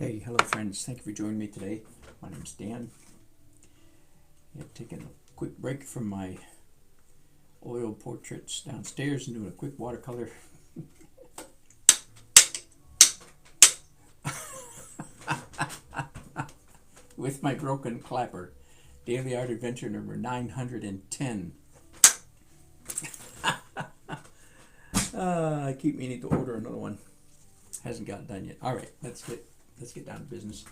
Hey, hello friends. Thank you for joining me today. My name's Dan. I'm taking a quick break from my oil portraits downstairs and doing a quick watercolor. With my broken clapper. Daily Art Adventure number 910. I keep meaning to order another one. Hasn't gotten done yet. Alright, let's get down to business.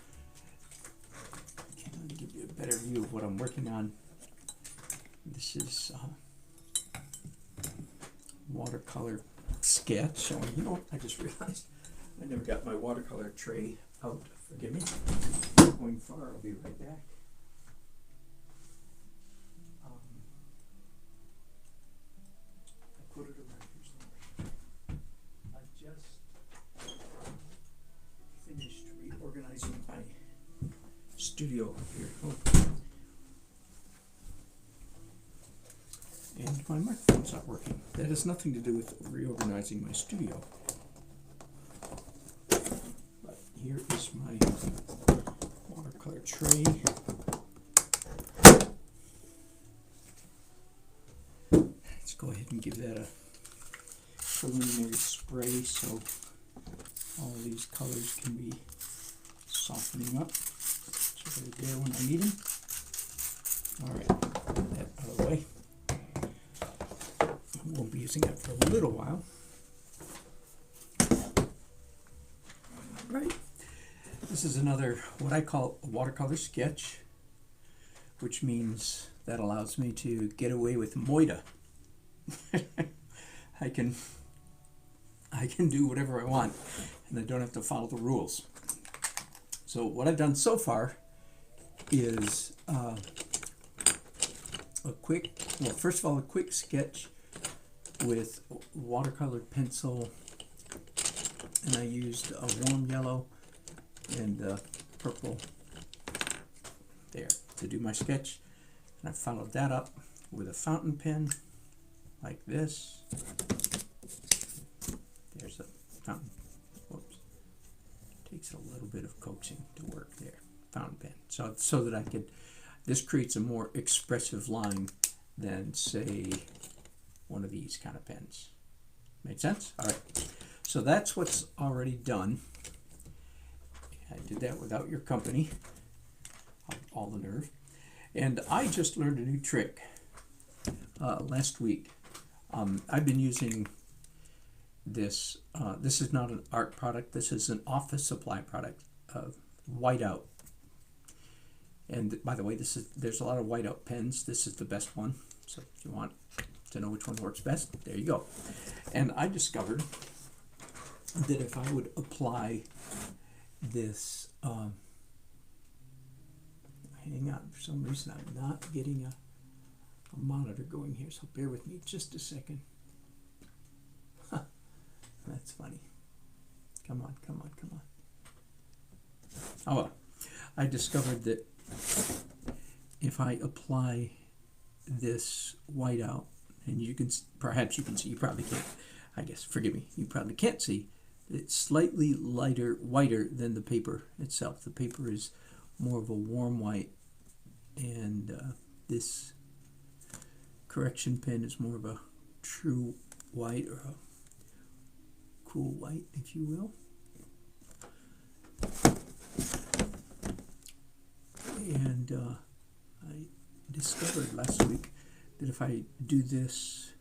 I'll give you a better view of what I'm working on. This is Watercolor Sketch. Oh, you know what? I just realized I never got my watercolor tray out. Forgive me. Going far, I'll be right back. I put it around here somewhere. I just finished reorganizing my studio here. Oh. And my microphone's not working. That has nothing to do with reorganizing my studio. But here is my watercolor tray. Let's go ahead and give that a preliminary spray so all of these colors can be softening up. So they're there when I need them. Alright, get that out of the way. Won't be using it for a little while. Right. This is another, what I call a watercolor sketch, which means that allows me to get away with moida. I can do whatever I want, and I don't have to follow the rules. So what I've done so far is first of all, a quick sketch with watercolor pencil, and I used a warm yellow and purple there to do my sketch, and I followed that up with a fountain pen like this. There's a fountain. Whoops. Takes a little bit of coaxing to work there. Fountain pen. So that I could, this creates a more expressive line than, say, one of these kind of pens. Make sense? All right. So that's what's already done. I did that without your company. All the nerve. And I just learned a new trick last week. I've been using this. This is not an art product. This is an office supply product. Whiteout. And by the way, there's a lot of whiteout pens. This is the best one. So if you want to know which one works best, there you go. And I discovered that if I would apply this, hang on, for some reason I'm not getting a monitor going here, so bear with me just a second. Huh, that's funny. Come on. Oh well, I discovered that if I apply this whiteout, and perhaps you can see, you probably can't, I guess, forgive me, you probably can't see, it's slightly whiter than the paper itself. The paper is more of a warm white, and this correction pen is more of a true white, or a cool white, if you will. And I discovered last week that if I do this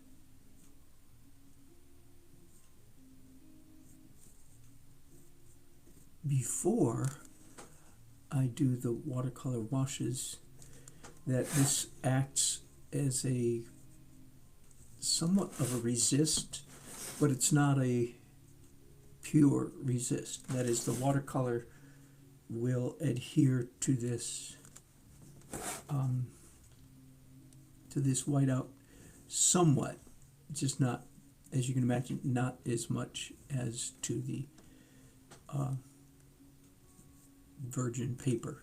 before I do the watercolor washes, that this acts as a somewhat of a resist, but it's not a pure resist. That is, the watercolor will adhere to this whiteout somewhat, just not, as you can imagine, not as much as to the virgin paper.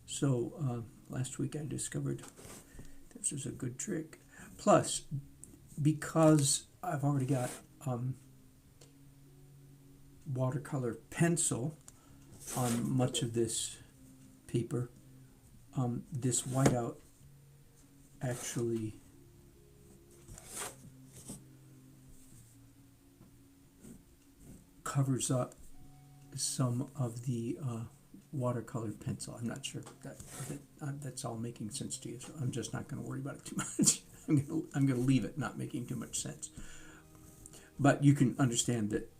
So last week I discovered this is a good trick. Plus, because I've already got watercolor pencil on much of this paper, this whiteout actually covers up some of the watercolor pencil. I'm not sure if that's all making sense to you, so I'm just not going to worry about it too much. I'm going to leave it not making too much sense. But you can understand that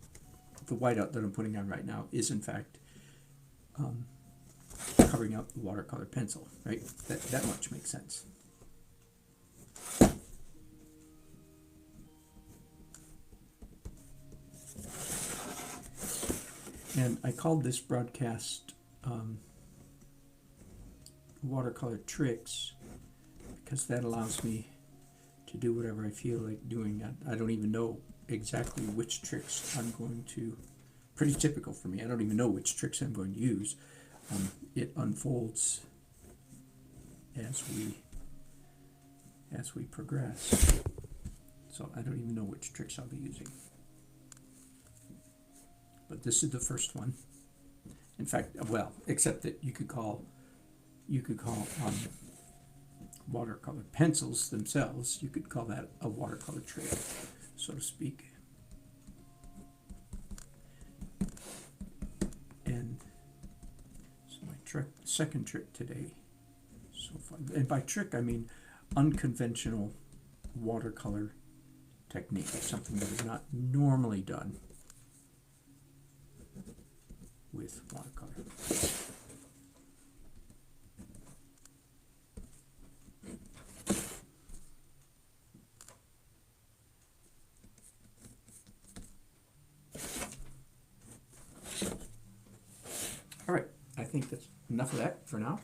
the whiteout that I'm putting on right now is in fact covering up the watercolor pencil, right? That much makes sense. And I called this broadcast Watercolor Tricks because that allows me to do whatever I feel like doing. I don't even know exactly which tricks I'm going to, pretty typical for me, I don't even know which tricks I'm going to use. It unfolds as we progress. So I don't even know which tricks I'll be using. But this is the first one. In fact, well, except that you could call watercolor pencils themselves, you could call that a watercolor tray, so to speak. And so my second trick today so far, and by trick I mean unconventional watercolor technique, something that is not normally done with watercolor. All right, I think that's enough of that for now.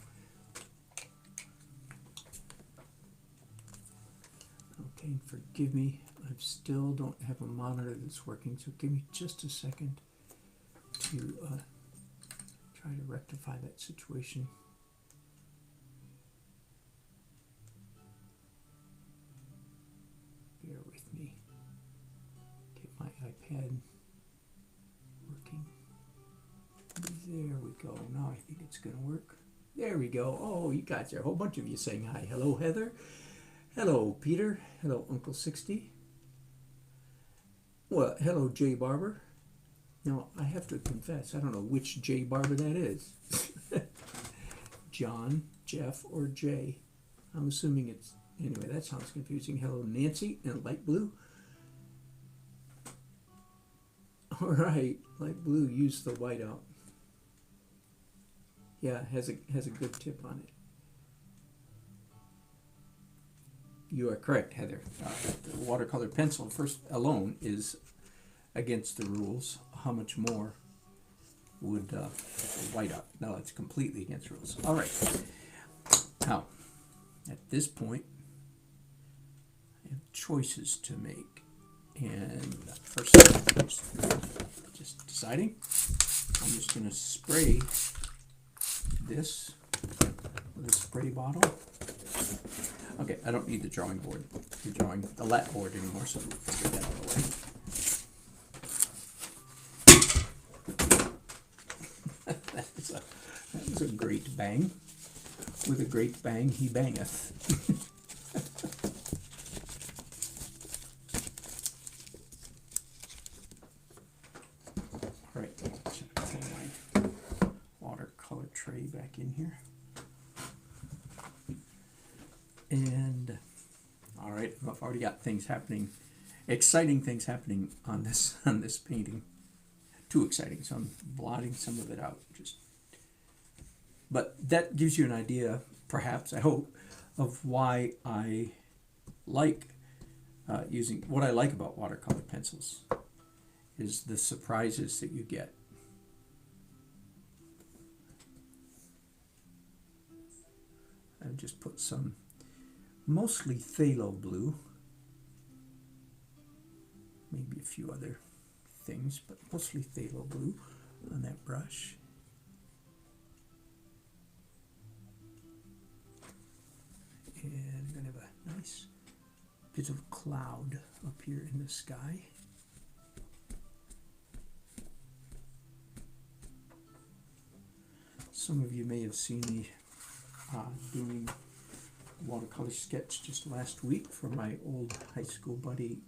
Okay, and forgive me, I still don't have a monitor that's working, so give me just a second to try to rectify that situation. Bear with me. Get my iPad working. There we go. Now I think it's going to work. There we go. Oh, you guys, there are a whole bunch of you saying hi. Hello, Heather. Hello, Peter. Hello, Uncle 60. Well, hello, Jay Barber. Now, I have to confess, I don't know which Jay Barber that is. John, Jeff, or Jay. I'm assuming it's... Anyway, that sounds confusing. Hello, Nancy in light blue. All right, light blue, use the whiteout. Yeah, has a good tip on it. You are correct, Heather. The watercolor pencil, first alone, is against the rules. How much more would whiteout? No, it's completely against rules. All right. Now, at this point, I have choices to make. And first, just deciding, I'm just going to spray this with a spray bottle. Okay, I don't need the drawing board, the lat board anymore, so let's get that out of the way. That was a great bang. With a great bang, he bangeth. All right, let's put my watercolor tray back in here. And all right, I've already got things happening, exciting things happening on this painting. Too exciting, so I'm blotting some of it out. But that gives you an idea, perhaps, I hope, of why I like what I like about watercolor pencils is the surprises that you get. I've just put some mostly phthalo blue, maybe a few other things, but mostly phthalo blue on that brush. And I'm going to have a nice bit of cloud up here in the sky. Some of you may have seen me doing watercolor sketch just last week for my old high school buddy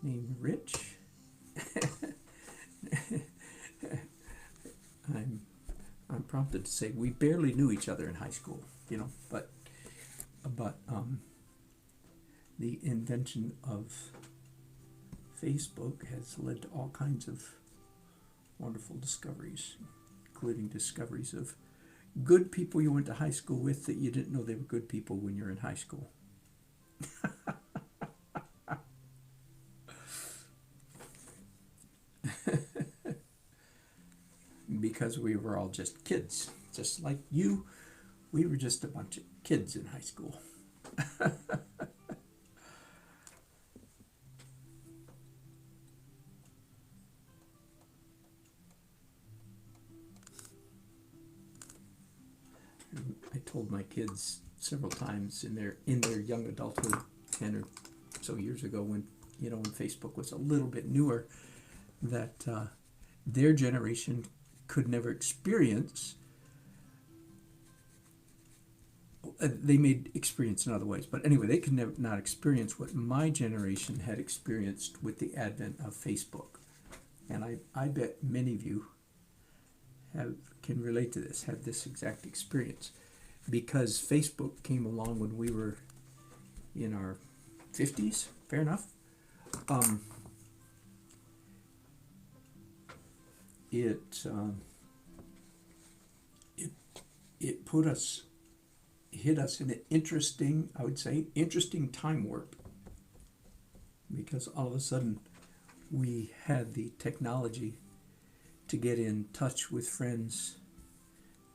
named Rich. I'm prompted to say we barely knew each other in high school, but the invention of Facebook has led to all kinds of wonderful discoveries, including discoveries of good people you went to high school with that you didn't know they were good people when you were in high school. Because we were all just kids, just like you. We were just a bunch of kids in high school. I told my kids several times in their young adulthood, 10 or so years ago, when Facebook was a little bit newer, that their generation could never experience. They may experience in other ways, but anyway, they could never not experience what my generation had experienced with the advent of Facebook. And I bet many of you can relate to this, have this exact experience, because Facebook came along when we were in our 50s. Fair enough. It hit us in an interesting, I would say, interesting time warp, because all of a sudden we had the technology to get in touch with friends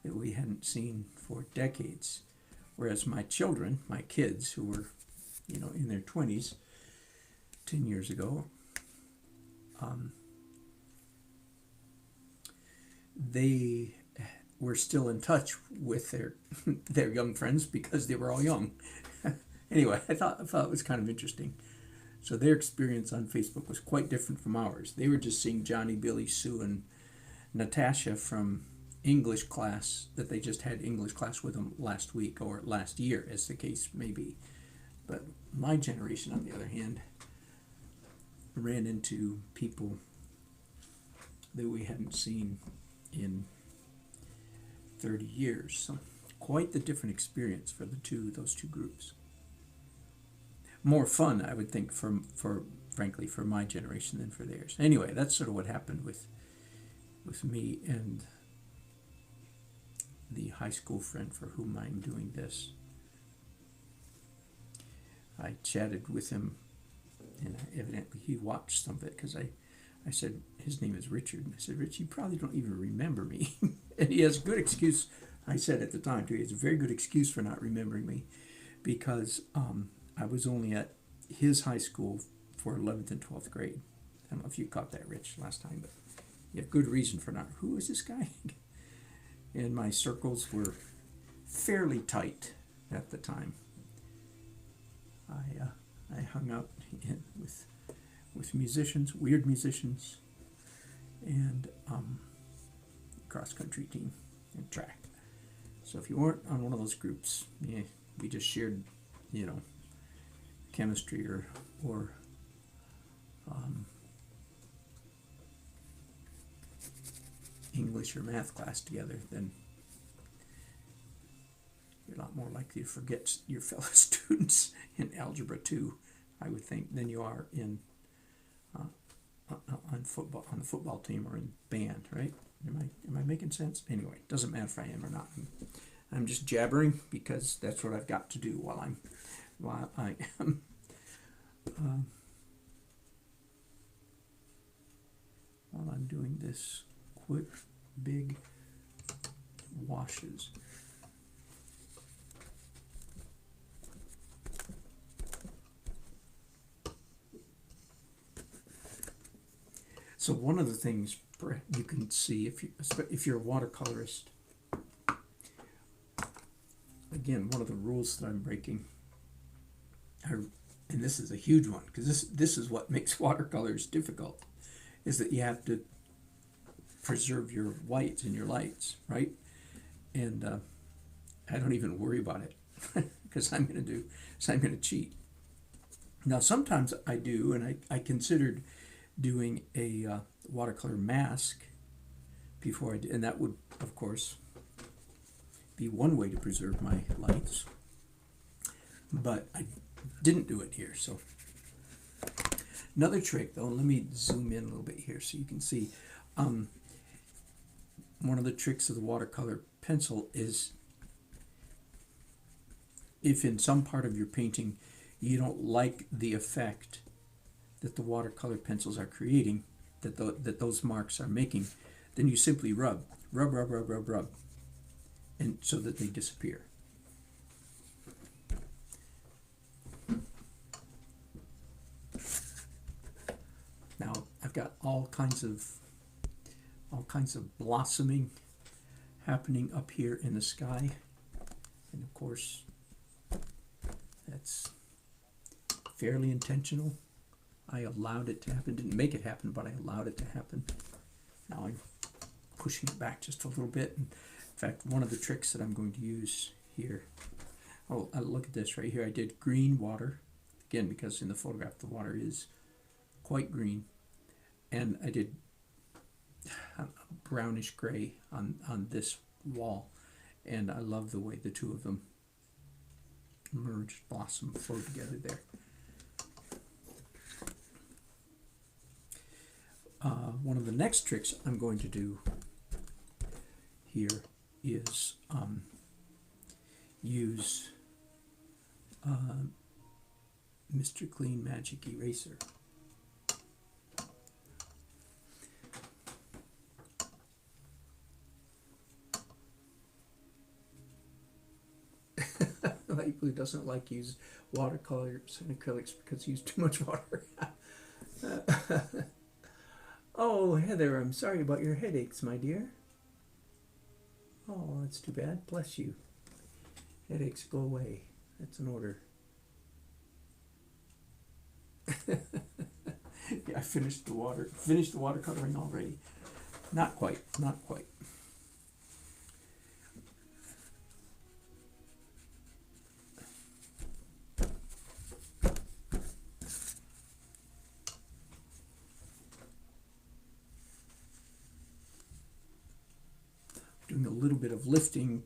that we hadn't seen for decades, whereas my kids who were in their 20s 10 years ago, they were still in touch with their young friends because they were all young. Anyway, I thought it was kind of interesting. So their experience on Facebook was quite different from ours. They were just seeing Johnny, Billy, Sue, and Natasha from English class, that they just had English class with them last week or last year, as the case may be. But my generation, on the other hand, ran into people that we hadn't seen in 30 years. So quite the different experience for those two groups. More fun, I would think, frankly, for my generation than for theirs. Anyway, that's sort of what happened with me and the high school friend for whom I'm doing this. I chatted with him, and evidently he watched some of it, because I said, his name is Richard, and I said, Rich, you probably don't even remember me. And he has a good excuse, I said at the time too, he has a very good excuse for not remembering me, because I was only at his high school for 11th and 12th grade. I don't know if you caught that, Rich, last time, but you have good reason for not. Who is this guy? And my circles were fairly tight at the time. I hung out with musicians, weird musicians, and cross-country team and track. So if you weren't on one of those groups, we just shared, chemistry or English or math class together, then you're a lot more likely to forget your fellow students in Algebra 2, I would think, than you are in on the football team or in band, right? Am I making sense? Anyway, doesn't matter if I am or not. I'm just jabbering because that's what I've got to do while I am while I'm doing this quick big washes. So one of the things you can see if you're a watercolorist, again, one of the rules that I'm breaking, and this is a huge one, because this is what makes watercolors difficult, is that you have to preserve your whites and your lights, right? and I don't even worry about it because I'm going to cheat. Now sometimes I do, and I considered doing a watercolor mask before I did, and that would of course be one way to preserve my lights, but I didn't do it here. So another trick though, let me zoom in a little bit here so you can see. One of the tricks of the watercolor pencil is if in some part of your painting you don't like the effect that the watercolor pencils are creating, that those marks are making, then you simply rub, and so that they disappear. Now I've got all kinds of blossoming happening up here in the sky, and of course that's fairly intentional. I allowed it to happen. Didn't make it happen, but I allowed it to happen. Now I'm pushing it back just a little bit. And in fact, one of the tricks that I'm going to use here, oh, look at this right here. I did green water, again, because in the photograph the water is quite green. And I did brownish gray on this wall. And I love the way the two of them merged, blossom, flow together there. One of the next tricks I'm going to do here is use Mr. Clean Magic Eraser. Who doesn't like use watercolors and acrylics because you use too much water. Oh, Heather, I'm sorry about your headaches, my dear. Oh, that's too bad. Bless you. Headaches, go away. That's an order. Yeah, I finished the watercoloring already. Not quite. Doing a little bit of lifting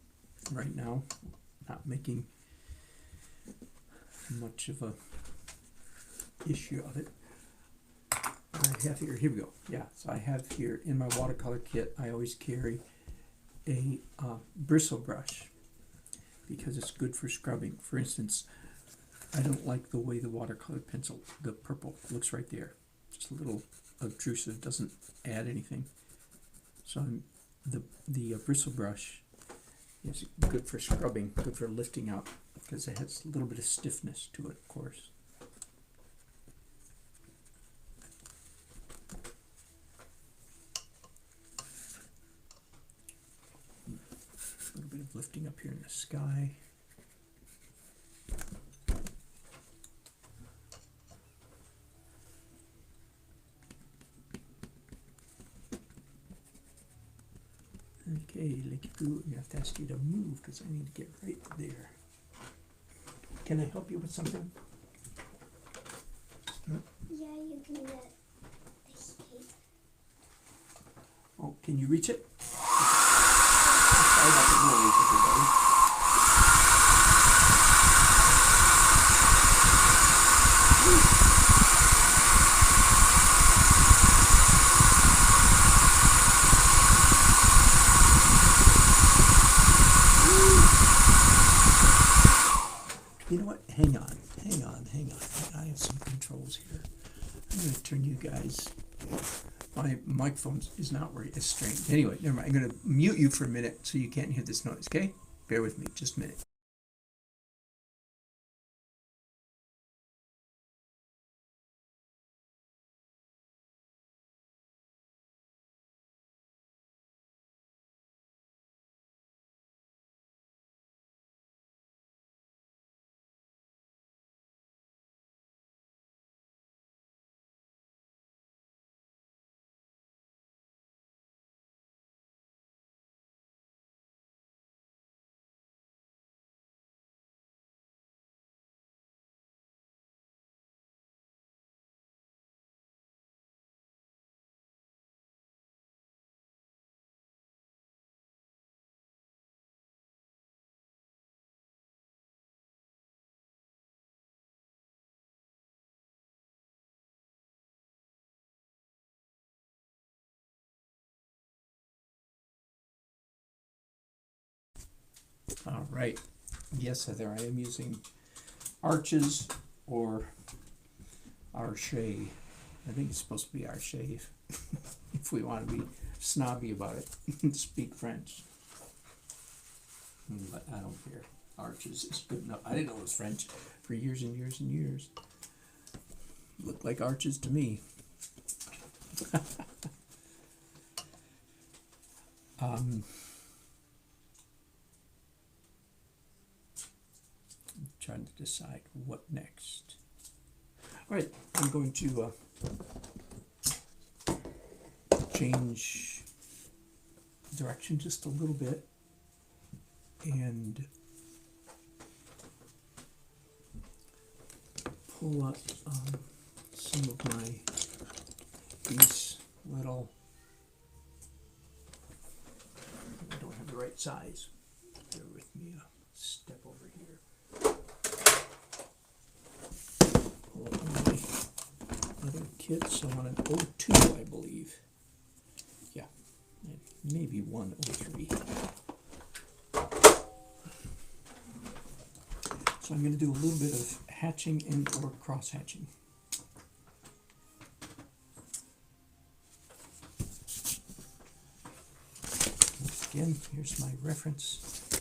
right now, not making much of a issue of it. I have here we go. Yeah, so I have here in my watercolor kit, I always carry a bristle brush because it's good for scrubbing. For instance, I don't like the way the watercolor pencil, the purple, looks right there. Just a little obtrusive, doesn't add anything. So the bristle brush is good for scrubbing, good for lifting up, because it has a little bit of stiffness to it, of course. A little bit of lifting up here in the sky. Okay, Licky Boo, I have to ask you to move because I need to get right there. Can I help you with something? Yeah, you can get this cake. Oh, can you reach it? Sorry about the noise, everybody. You know what? Hang on. I have some controls here. I'm going to turn you guys. My microphone is not where it's strained. Anyway, never mind. I'm going to mute you for a minute so you can't hear this noise, okay? Bear with me just a minute. right. Yes, Heather, I am using Arches or Arche. I think it's supposed to be Arche if we want to be snobby about it and speak French. But I don't care. Arches is good enough. I didn't know it was French for years and years and years. Looked like arches to me. Trying to decide what next. All right, I'm going to change direction just a little bit and pull up some of these little, I don't have the right size. Bear with me a step over here. Pull up my other kits. I want an 02, I believe. Yeah, maybe 103. So I'm going to do a little bit of hatching and or cross hatching. Again, here's my reference.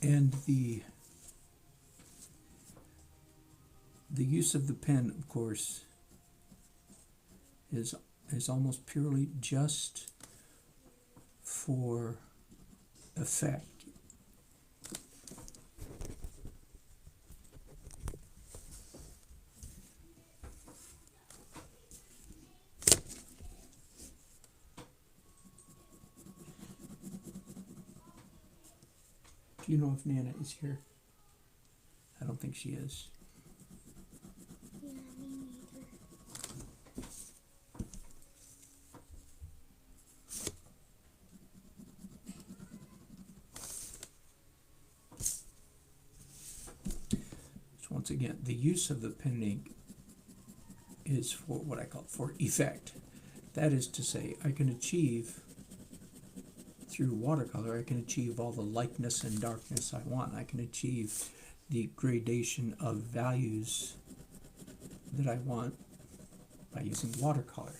And the use of the pen, of course, is almost purely just for effect. Do you know if Nana is here? I don't think she is. Yeah, me neither. So once again, the use of the pen and ink is for what I call for effect. That is to say, I can achieve through watercolor, I can achieve all the lightness and darkness I want. I can achieve the gradation of values that I want by using watercolor.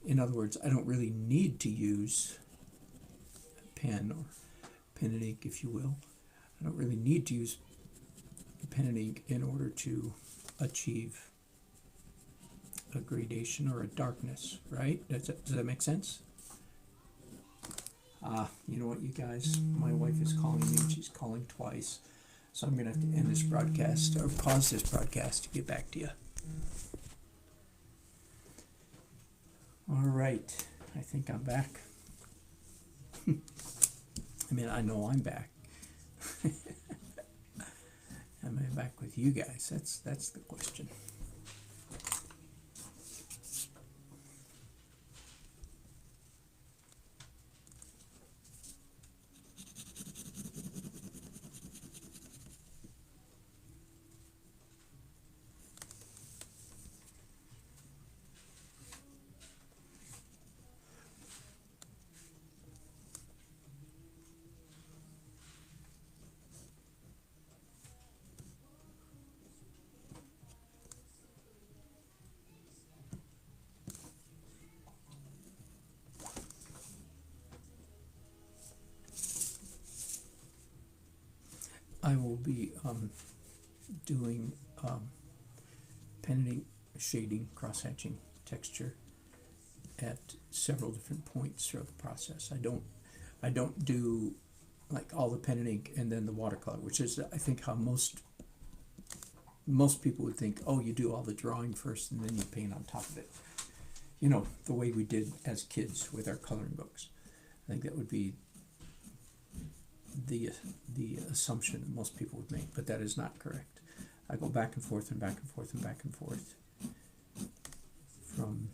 In other words, I don't really need to use a pen or pen and ink, if you will. I don't really need to use pen and ink in order to achieve a gradation or a darkness, right? Does that make sense? You know what, you guys? My wife is calling me, and she's calling twice. So I'm going to have to end this broadcast, or pause this broadcast to get back to you. All right. I think I'm back. I mean, I know I'm back. Am I back with you guys? That's the question. I will be doing pen and ink shading, cross-hatching, texture at several different points throughout the process. I don't do like all the pen and ink and then the watercolor, which is I think how most people would think. Oh, you do all the drawing first and then you paint on top of it. You know, the way we did as kids with our coloring books. I think that would be the assumption that most people would make, but that is not correct. I go back and forth and back and forth and back and forth from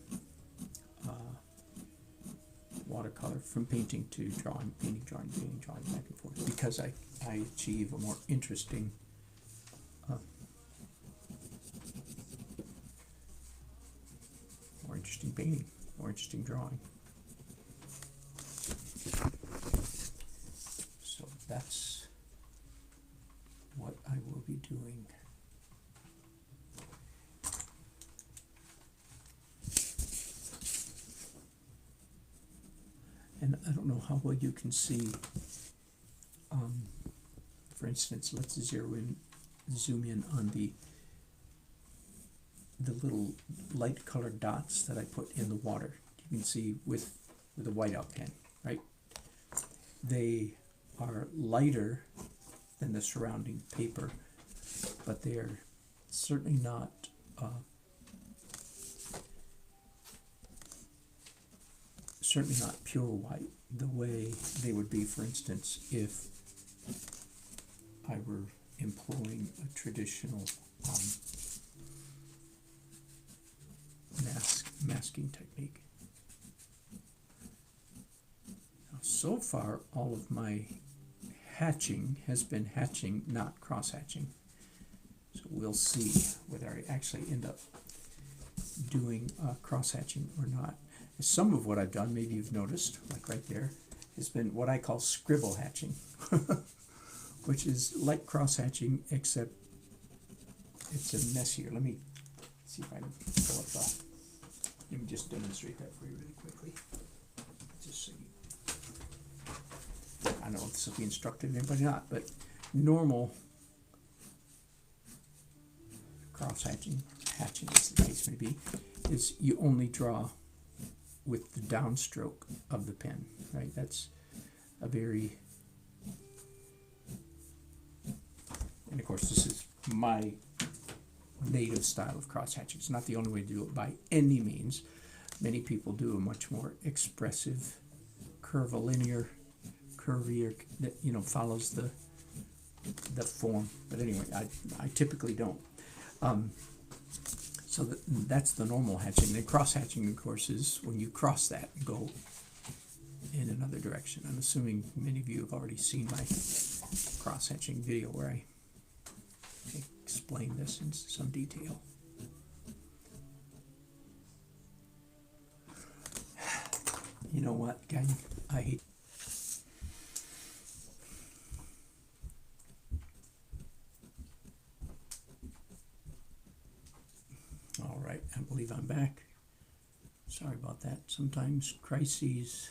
watercolor, from painting to drawing, painting, drawing, painting, drawing, back and forth, because I achieve a more interesting painting, more interesting drawing. So that's know how well you can see. For instance, let's zoom in on the little light colored dots that I put in the water. You can see with a whiteout pen, right? They are lighter than the surrounding paper, but they're certainly not pure white the way they would be, for instance, if I were employing a traditional masking technique. Now, so far, all of my hatching has been hatching, not cross-hatching. So we'll see whether I actually end up doing cross-hatching or not. Some of what I've done, maybe you've noticed, like right there, has been what I call scribble hatching, which is like cross-hatching, except it's a messier. Let me see if I can pull up let me just demonstrate that for you really quickly. Just so you, I don't know if this will be instructive to anybody or not, but normal cross-hatching, as the case may be, is you only draw with the downstroke of the pen, right? That's a very, and of course this is my native style of cross-hatching. It's not the only way to do it by any means. Many people do a much more expressive, curvilinear, curvier, that, you know, follows the form. But anyway, I typically don't. So that's the normal hatching. Then cross-hatching, of course, is when you cross that and go in another direction. I'm assuming many of you have already seen my cross-hatching video where I explain this in some detail. You know what, gang? I hate. All right, I believe I'm back. Sorry about that. Sometimes crises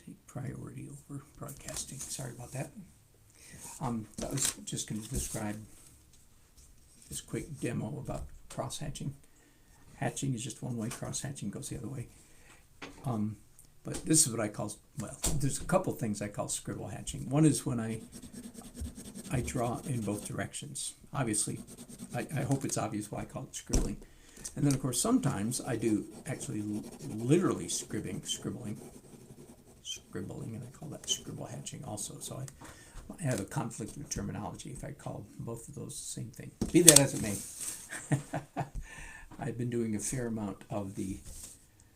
take priority over broadcasting. Sorry about that. I was just going to describe this quick demo about cross-hatching. Hatching is just one way, cross-hatching goes the other way. But this is what I call, well, there's a couple things I call scribble hatching. One is when I draw in both directions. Obviously, I hope it's obvious why I call it scribbling. And then, of course, sometimes I do actually literally scribbling, and I call that scribble hatching also. So I have a conflict with terminology if I call both of those the same thing. Be that as it may. I've been doing a fair amount of the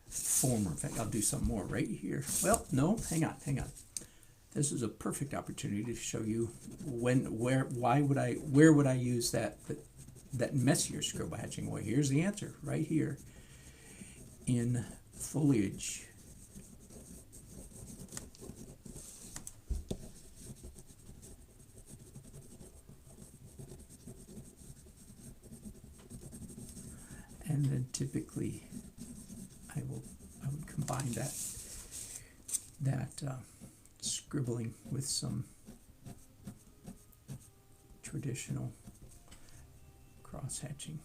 former. In fact, I'll do some more right here. Well, no, hang on. This is a perfect opportunity to show you where would I use that messier scribble hatching way. Here's the answer right here in foliage. And then typically I would combine that scribbling with some traditional cross-hatching.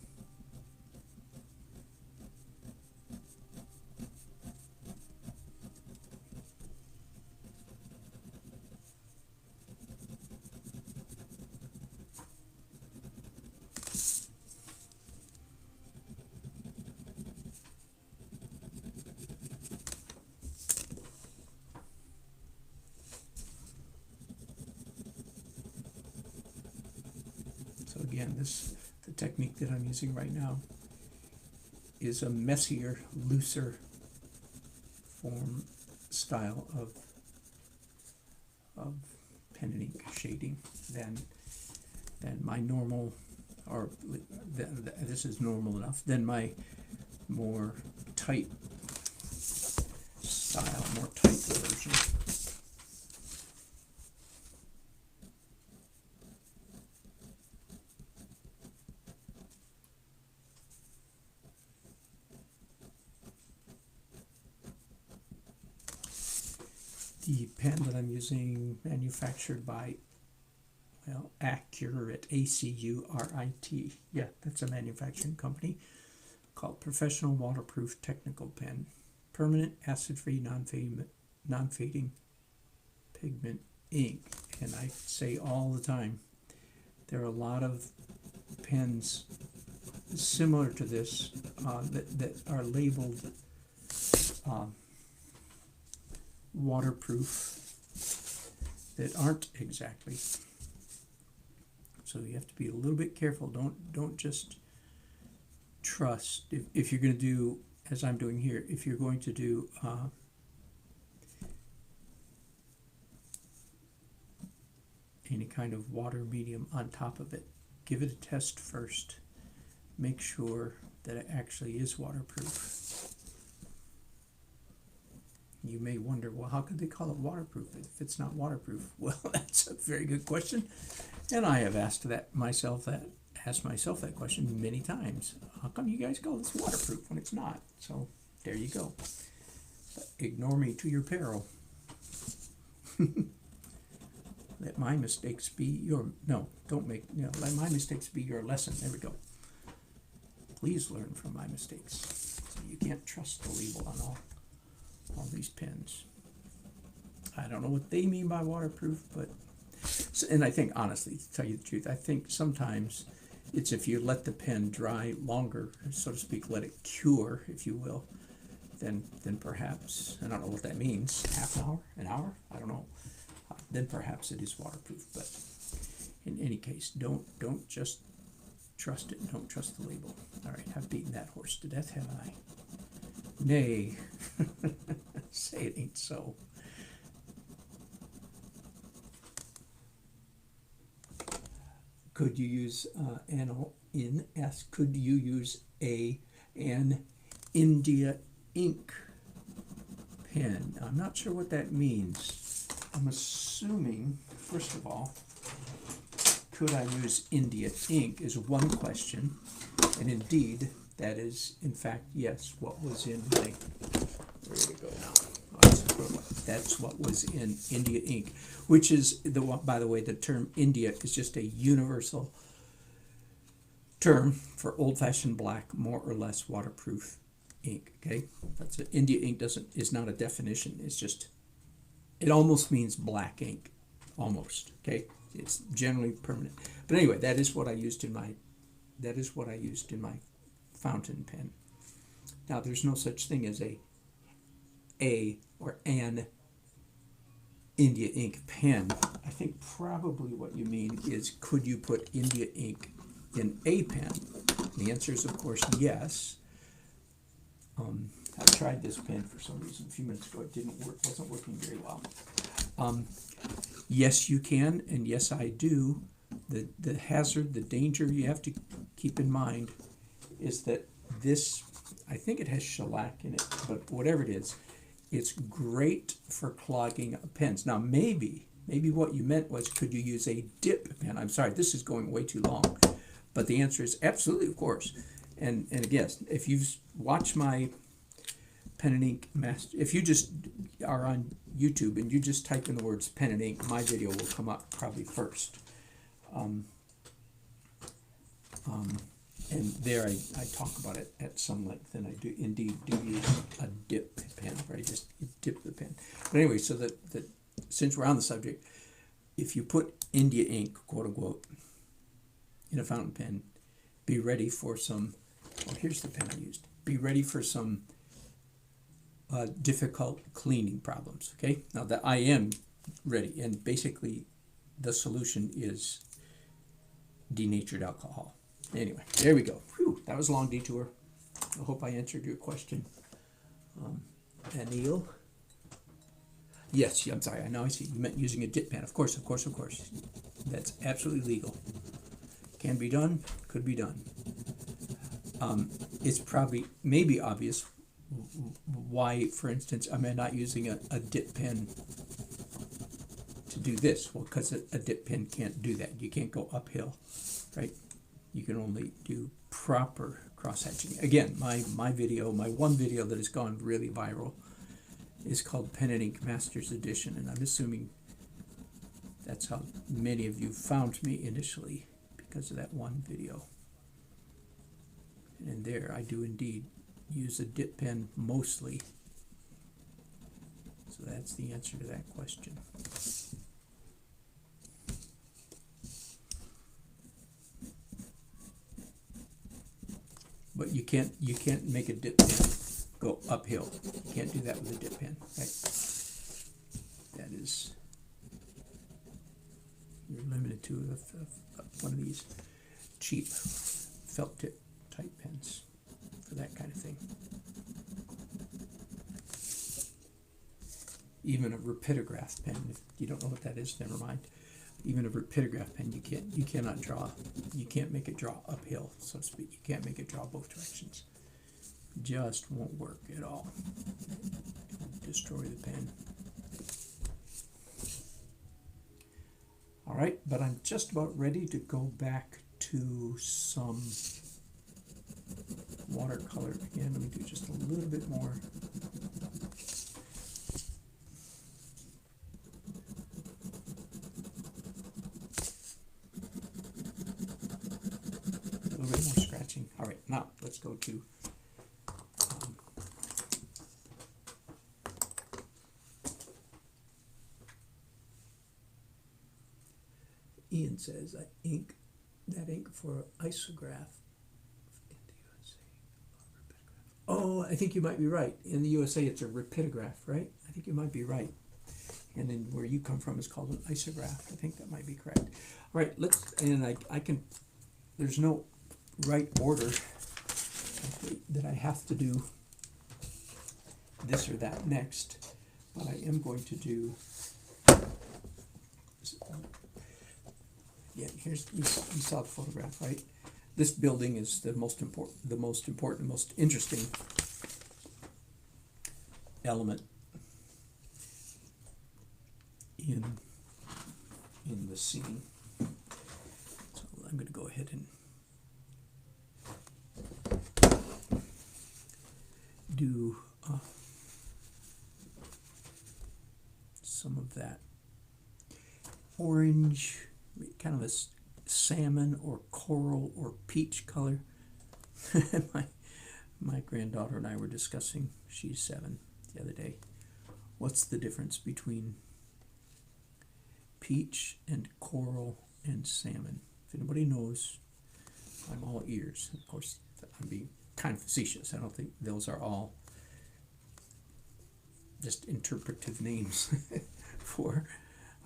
So again, the technique that I'm using right now is a messier, looser form style of pen and ink shading than my normal, or this is normal enough, than my more tight style, more tight version. The pen that I'm using, manufactured by, well, Accurate, A-C-U-R-I-T. Yeah, that's a manufacturing company called Professional Waterproof Technical Pen. Permanent, acid-free, non-fading pigment ink. And I say all the time, there are a lot of pens similar to this that are labeled waterproof that aren't exactly. So you have to be a little bit careful. Don't just trust. If you're going to do, as I'm doing here, if you're going to do any kind of water medium on top of it, give it a test first. Make sure that it actually is waterproof. You may wonder, well, how could they call it waterproof if it's not waterproof? Well, that's a very good question, and I have asked myself that question many times. How come you guys call this waterproof when it's not? So there you go. But ignore me to your peril. Let my mistakes be your let my mistakes be your lesson. There we go. Please learn from my mistakes. So you can't trust the label on all these pens. I don't know what they mean by waterproof, but and I think, honestly, to tell you the truth, I think sometimes it's if you let the pen dry longer, so to speak, let it cure, if you will, then perhaps, I don't know what that means, half an hour, I don't know, then perhaps it is waterproof. But in any case, don't just trust it, don't trust the label. All right, I've beaten that horse to death, haven't I? Nay. Say it ain't so. Could you use could you use an India ink pen? I'm not sure what that means. I'm assuming, first of all, could I use India ink is one question, and indeed that is, in fact, yes, what was in my, where did it go now? That's what was in India ink, which is, by the way, the term India is just a universal term for old-fashioned black, more or less waterproof ink, okay? That's it. India ink is not a definition, it's just, it almost means black ink, almost, okay? It's generally permanent. But anyway, that is what I used in my fountain pen. Now, there's no such thing as a or an India ink pen. I think probably what you mean is, could you put India ink in a pen? And the answer is, of course, yes. I tried this pen for some reason a few minutes ago. It didn't work, wasn't working very well. Yes, you can, and yes, I do. The hazard, the danger you have to keep in mind is that this, I think it has shellac in it, but whatever it is, it's great for clogging pens. Now, maybe what you meant was, could you use a dip pen? I'm sorry, this is going way too long. But the answer is absolutely, of course. And again, if you've watched my pen and ink master, if you just are on YouTube and you just type in the words pen and ink, my video will come up probably first. And there I talk about it at some length, and I do indeed use a dip pen, where I just dip the pen. But anyway, so that since we're on the subject, if you put India ink, quote unquote, in a fountain pen, be ready for some, well, here's the pen I used, be ready for some difficult cleaning problems, okay? Now that I am ready, and basically the solution is denatured alcohol. Anyway, there we go. Whew, that was a long detour. I hope I answered your question. Anil? Yes, I'm sorry. I know I see. You meant using a dip pen. Of course. That's absolutely legal. Can be done. Could be done. It's probably, maybe obvious why, for instance, am I not using a dip pen to do this? Well, because a dip pen can't do that. You can't go uphill, right? You can only do proper cross-hatching. Again, my one video that has gone really viral is called Pen and Ink Masters Edition, and I'm assuming that's how many of you found me initially, because of that one video. And there I do indeed use a dip pen mostly. So that's the answer to that question. But you can't make a dip pen go uphill. You can't do that with a dip pen, right? That is, you're limited to one of these cheap felt tip type pens for that kind of thing. Even a rapidograph pen, if you don't know what that is, never mind. Even a rapidograph pen, you cannot draw. You can't make it draw uphill, so to speak. You can't make it draw both directions. Just won't work at all. It'll destroy the pen. All right, but I'm just about ready to go back to some watercolor again. Let me do just a little bit more. A little bit more scratching. All right, now let's go to Ian says, I ink that ink for isograph in the USA. Oh, I think you might be right. In the USA, it's a rapidograph, right? I think you might be right. And then where you come from is called an isograph. I think that might be correct. All right, I can, there's no right order that I have to do this or that next, but I am going to do. Yeah, here's you saw the photograph, right? This building is the most important, most interesting element in the scene. So I'm going to go ahead and do some of that orange, kind of a salmon or coral or peach color. my granddaughter and I were discussing, she's 7, the other day, what's the difference between peach and coral and salmon. If anybody knows, I'm all ears. Of course, I'm being kind of facetious. I don't think those are all just interpretive names for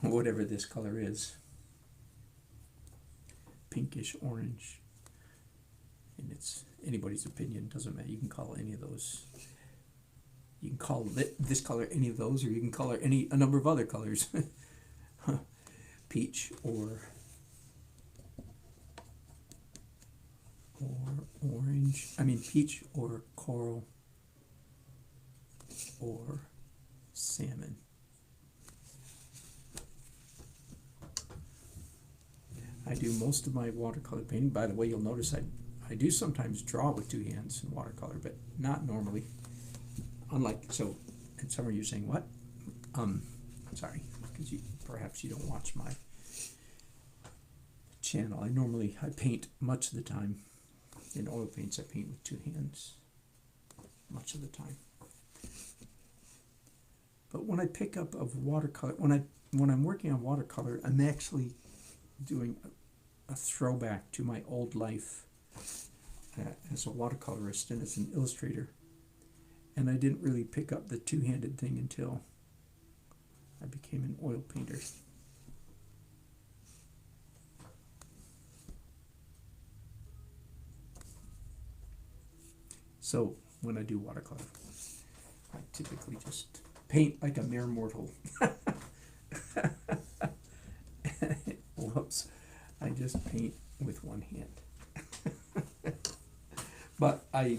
whatever this color is. Pinkish orange, and it's anybody's opinion, doesn't matter. You can call any of those, you can call this color any of those, or you can color a number of other colors. Peach or orange, peach or coral or salmon. I do most of my watercolor painting. By the way, you'll notice I do sometimes draw with 2 hands in watercolor, but not normally. Unlike, so, and some of you are saying, what? Sorry, because perhaps you don't watch my channel. I paint much of the time. In oil paints, I paint with 2 hands much of the time. But when I pick up of watercolor, when I'm working on watercolor, I'm actually doing a throwback to my old life as a watercolorist and as an illustrator. And I didn't really pick up the 2-handed thing until I became an oil painter. So when I do watercolor, I typically just paint like a mere mortal. Whoops, I just paint with 1 hand. But I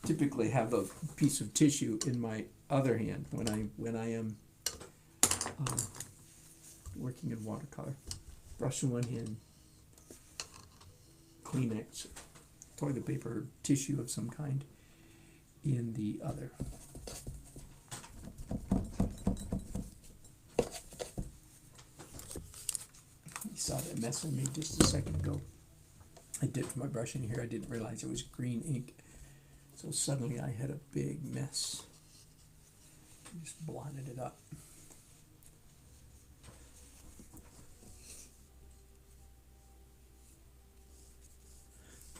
typically have a piece of tissue in my other hand when I am working in watercolor. Brush in 1 hand, Kleenex, toilet paper, tissue of some kind in the other. saw that mess I made just a second ago. I dipped my brush in here. I didn't realize it was green ink. So suddenly I had a big mess. I just blotted it up.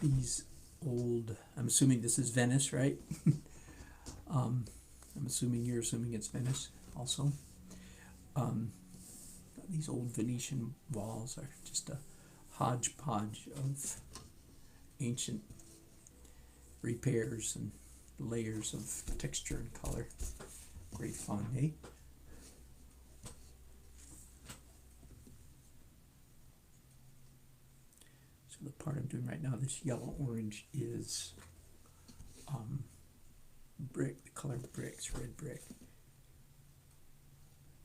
These old, I'm assuming this is Venice, right? I'm assuming you're assuming it's Venice also. These old Venetian walls are just a hodgepodge of ancient repairs and layers of texture and color. Great fun, eh? So the part I'm doing right now, this yellow orange, is brick, the color bricks, red brick.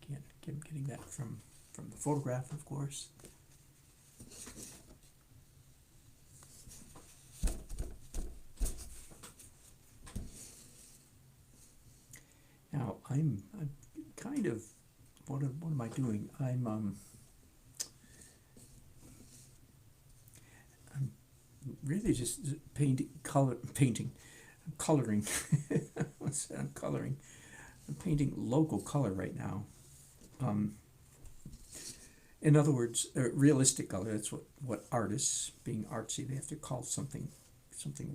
Again, I'm getting that from the photograph, of course. Now I'm kind of, what am I doing? I'm really just coloring. What's that? I'm coloring. I'm painting local color right now. In other words, realistic color. That's what artists, being artsy, they have to call something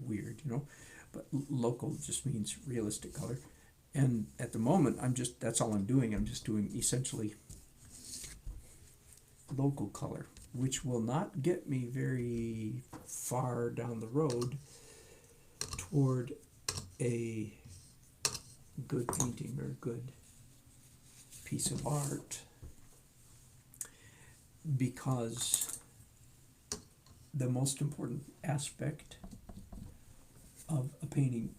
weird, you know. But local just means realistic color. And at the moment, that's all I'm doing. I'm just doing essentially local color, which will not get me very far down the road toward a good painting or a good piece of art, because the most important aspect of a painting,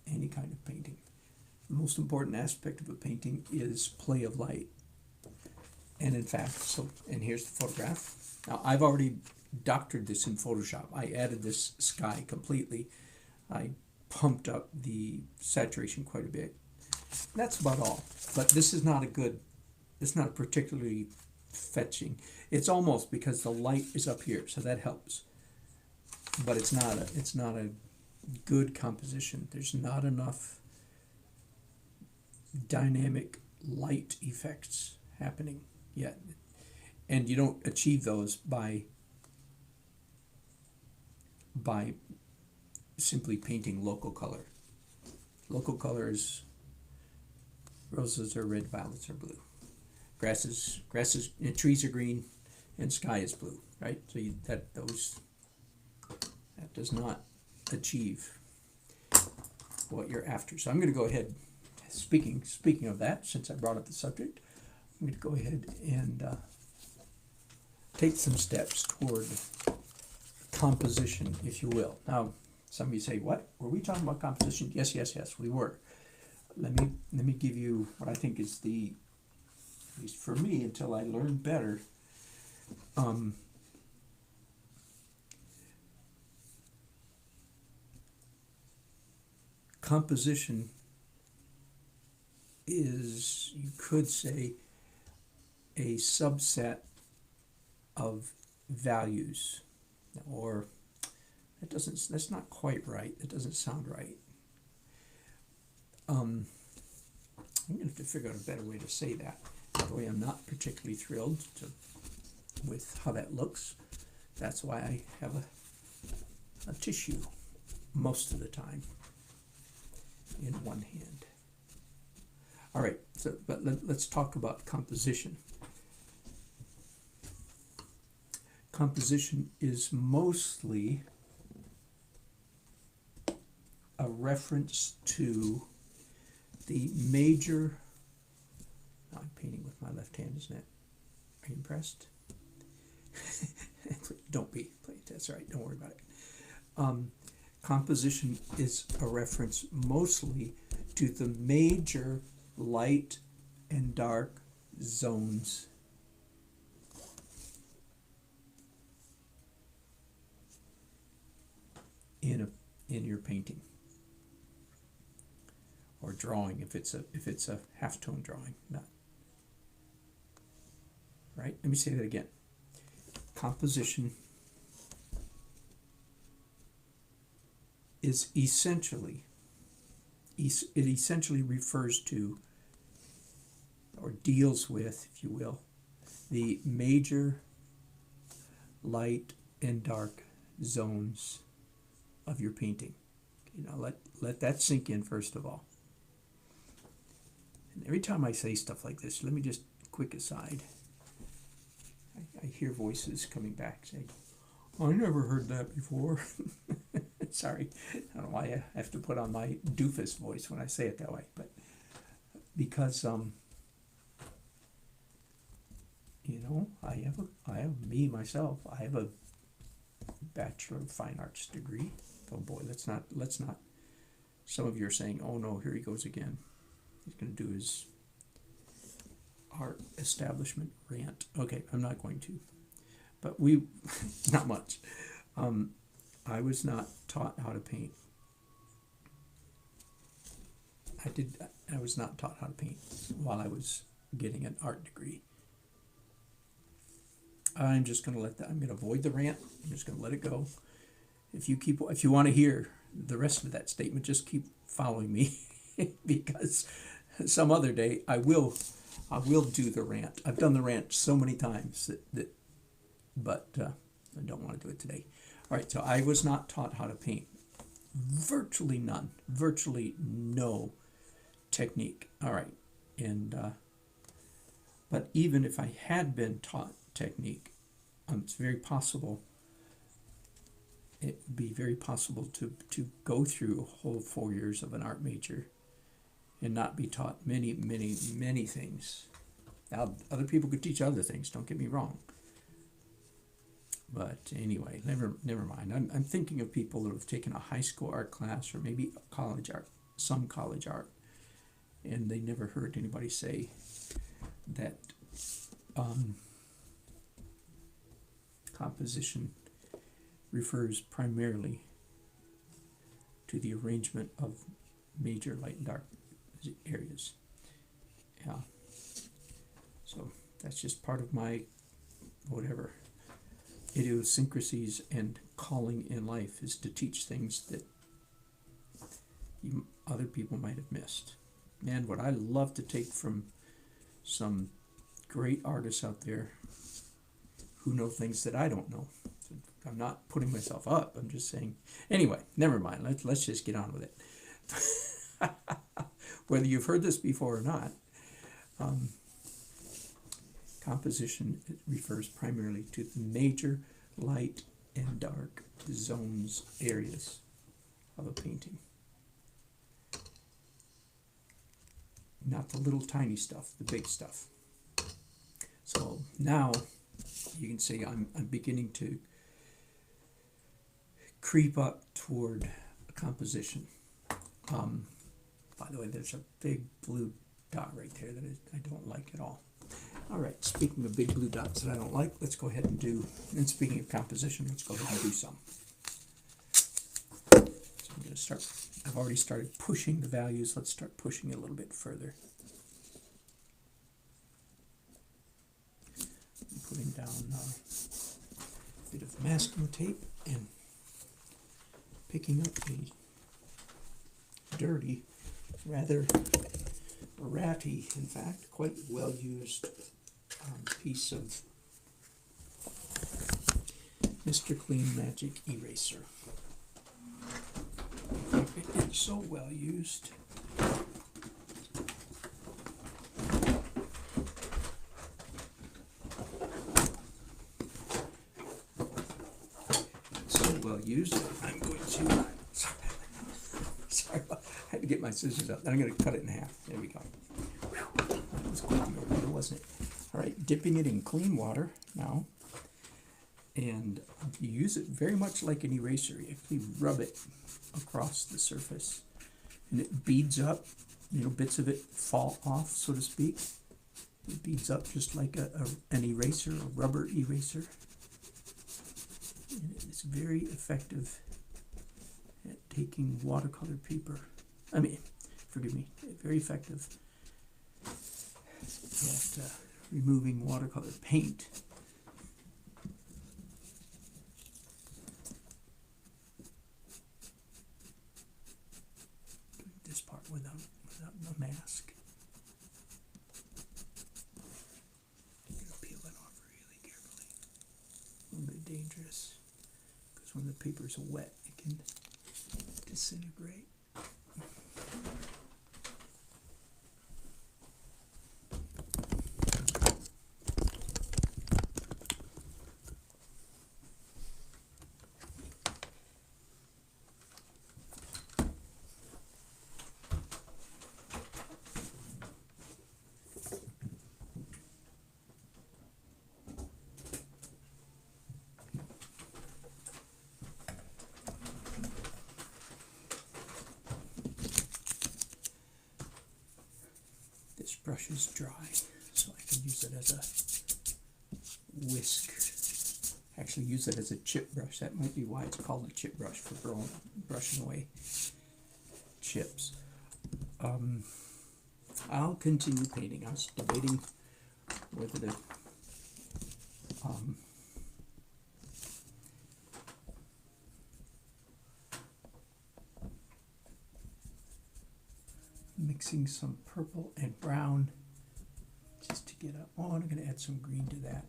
any kind of painting, the most important aspect of a painting is play of light. And in fact, and here's the photograph. Now I've already doctored this in Photoshop. I added this sky completely. I pumped up the saturation quite a bit. That's about all. But this is not it's not particularly fetching. It's almost, because the light is up here, so that helps. But it's not a good composition. There's not enough dynamic light effects happening yet. And you don't achieve those by simply painting local color. Local color is roses are red, violets are blue. Grasses, trees are green, and sky is blue, right? So that does not achieve what you're after. So I'm going to go ahead, speaking of that, since I brought up the subject, I'm going to go ahead and take some steps toward composition, if you will. Now, some of you say, what? Were we talking about composition? Yes, we were. Let me give you what I think is at least for me, until I learn better, composition is, you could say, a subset of values, or that's not quite right. That doesn't sound right. I'm going to have to figure out a better way to say that. By the way, I'm not particularly thrilled with how that looks. That's why I have a tissue most of the time in one hand. All right, but let's talk about composition. Composition is mostly a reference to the major, I'm painting with my left hand, isn't it? Are you impressed? Don't be, that's all right, don't worry about it. Composition is a reference mostly to the major light and dark zones in your painting or drawing, if it's a halftone drawing. right? Let me say that again. Composition is essentially, it essentially refers to, or deals with, if you will, the major light and dark zones of your painting. You know, let that sink in first of all. And every time I say stuff like this, let me just, quick aside, I hear voices coming back saying, I never heard that before. Sorry, I don't know why I have to put on my doofus voice when I say it that way, but because you know, I have me myself. I have a Bachelor of Fine Arts degree. Oh boy, let's not. Some of you are saying, "Oh no, here he goes again. He's going to do his art establishment rant." Okay, I'm not going to. But not much. I was not taught how to paint. I was not taught how to paint while I was getting an art degree. I'm just going to I'm going to avoid the rant. I'm just going to let it go. If you want to hear the rest of that statement, just keep following me because some other day I will do the rant. I've done the rant so many times but I don't want to do it today. All right, so I was not taught how to paint. Virtually none. Virtually no technique. All right, but even if I had been taught technique, it's very possible. It would be very possible to go through a whole 4 years of an art major and not be taught many things. Now, other people could teach other things. Don't get me wrong. But anyway, never mind. I'm thinking of people who have taken a high school art class or maybe college art, some college art, and they never heard anybody say that composition refers primarily to the arrangement of major light and dark areas. Yeah. So that's just part of my whatever idiosyncrasies and calling in life, is to teach things that other people might have missed. Man, what I love to take from some great artists out there who know things that I don't know. So I'm not putting myself up. I'm just saying. Anyway, never mind. Let's just get on with it. Whether you've heard this before or not, composition refers primarily to the major light and dark zones, areas of a painting. Not the little tiny stuff, the big stuff. So now you can see I'm beginning to creep up toward a composition. By the way, there's a big blue dot right there that I don't like at all. All right, speaking of big blue dots that I don't like, let's go ahead and do, and speaking of composition, let's go ahead and do some. So I'm going to start, I've already started pushing the values. Let's start pushing it a little bit further. I'm putting down a bit of masking tape and picking up a dirty, rather ratty, in fact, quite well used piece of Mr. Clean Magic Eraser. It's so well used. So well used. I'm going to. Sorry, I had to get my scissors out. I'm going to cut it in half. There we go. That was quick over there, wasn't it? All right, dipping it in clean water now, and you use it very much like an eraser. You actually rub it across the surface, and it beads up. You know, bits of it fall off, so to speak. It beads up just like an eraser, a rubber eraser. And it's very effective at taking watercolor paper. Forgive me, very effective at removing watercolor paint. Doing this part without the mask. I'm going to peel it off really carefully. A little bit dangerous because when the paper's wet, it can disintegrate. This brush is dry, so I can use it as a whisk. Actually use it as a chip brush. That might be why it's called a chip brush, for brushing away chips. I'll continue painting. I was debating whether to mixing some purple and brown just to get up. Oh, I'm going to add some green to that.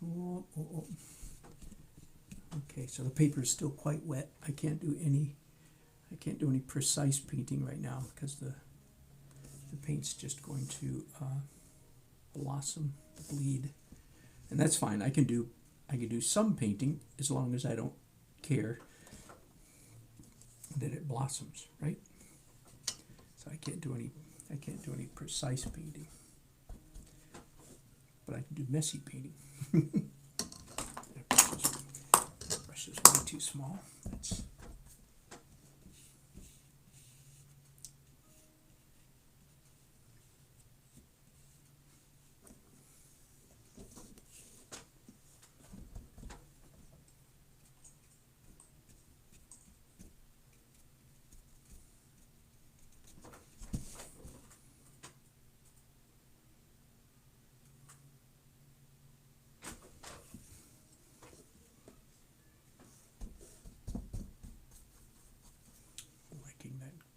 Oh, oh, oh. Okay, so the paper is still quite wet. I can't do any precise painting right now because the paint's just going to blossom, bleed. And that's fine. I can do some painting as long as I don't care that it blossoms, right? So I can't do any precise painting. But I can do messy painting. That brush is way too small. That's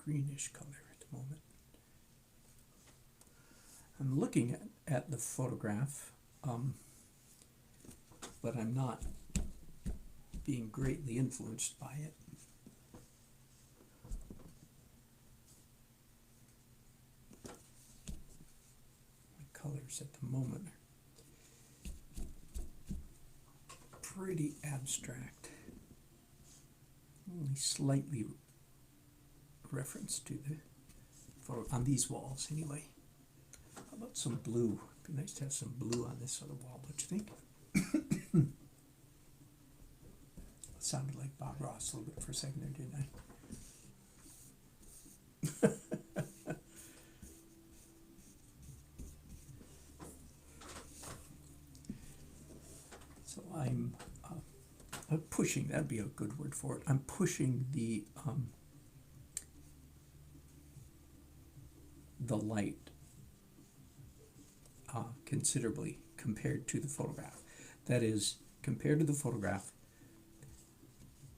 greenish color at the moment. I'm looking at the photograph, but I'm not being greatly influenced by it. My colors at the moment are pretty abstract, only slightly reference to the photo on these walls anyway. How about some blue? It'd be nice to have some blue on this other wall, don't you think? Sounded like Bob Ross a little bit for a second there, didn't I? So I'm pushing, that'd be a good word for it. I'm pushing the light considerably compared to the photograph. That is, compared to the photograph,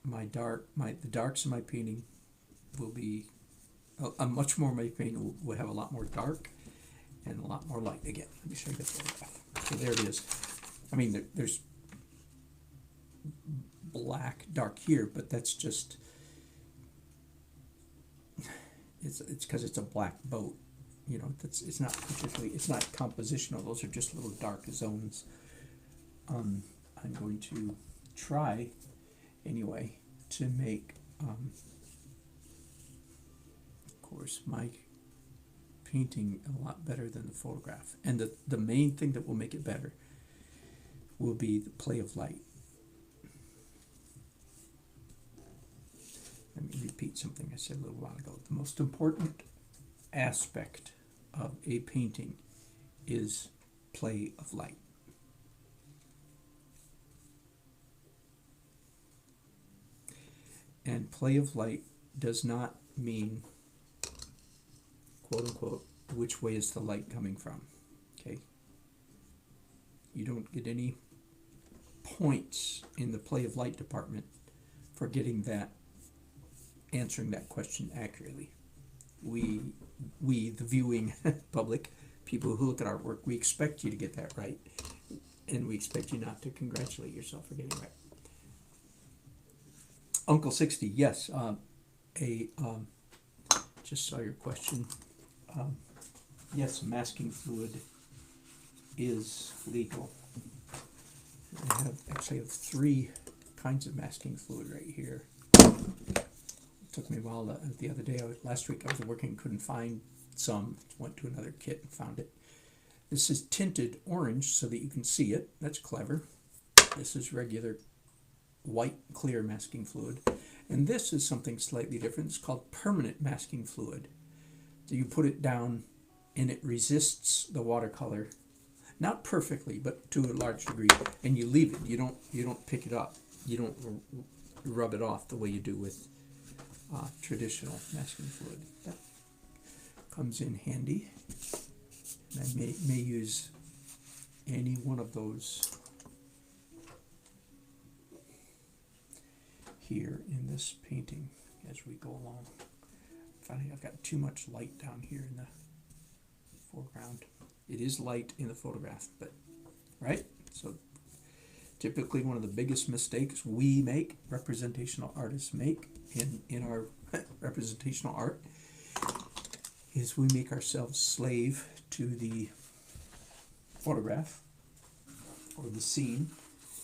the darks in my painting will be much more. My painting will have a lot more dark and a lot more light. Again, let me show you the photograph. So there it is. I mean, there's black dark here, but that's just it's because it's a black boat. You know, it's not compositional. Those are just little dark zones. I'm going to try anyway to make of course my painting a lot better than the photograph, and the main thing that will make it better will be the play of light. Let me repeat something I said a little while ago. The most important aspect of a painting is play of light. And play of light does not mean, quote unquote, which way is the light coming from. Okay? You don't get any points in the play of light department for getting that, answering that question accurately. We the viewing public, people who look at our work, we expect you to get that right, and we expect you not to congratulate yourself for getting it right. Uncle 60, yes. Just saw your question. Yes, masking fluid is legal. I actually have 3 kinds of masking fluid right here. It took me a while. The other day, last week I was working, couldn't find some. Went to another kit and found it. This is tinted orange so that you can see it. That's clever. This is regular white clear masking fluid, and this is something slightly different. It's called permanent masking fluid. So you put it down and it resists the watercolor, not perfectly but to a large degree, and you leave it. You don't pick it up, you don't rub it off the way you do with traditional masking fluid. That comes in handy, and I may use any one of those here in this painting as we go along. Finally, I've got too much light down here in the foreground. It is light in the photograph, but right? So typically one of the biggest mistakes we make, representational artists make in our representational art, is we make ourselves slave to the photograph or the scene.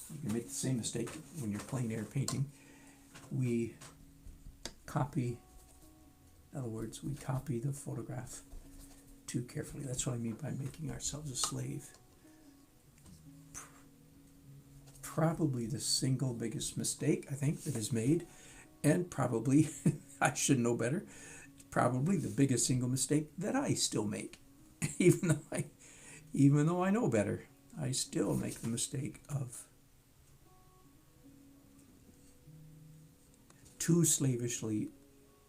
You can make the same mistake when you're plein air painting. We copy, in other words, we copy the photograph too carefully. That's what I mean by making ourselves a slave. Probably the single biggest mistake, I think, that is made, and probably, I should know better, probably the biggest single mistake that I still make. Even though I know better, I still make the mistake of too slavishly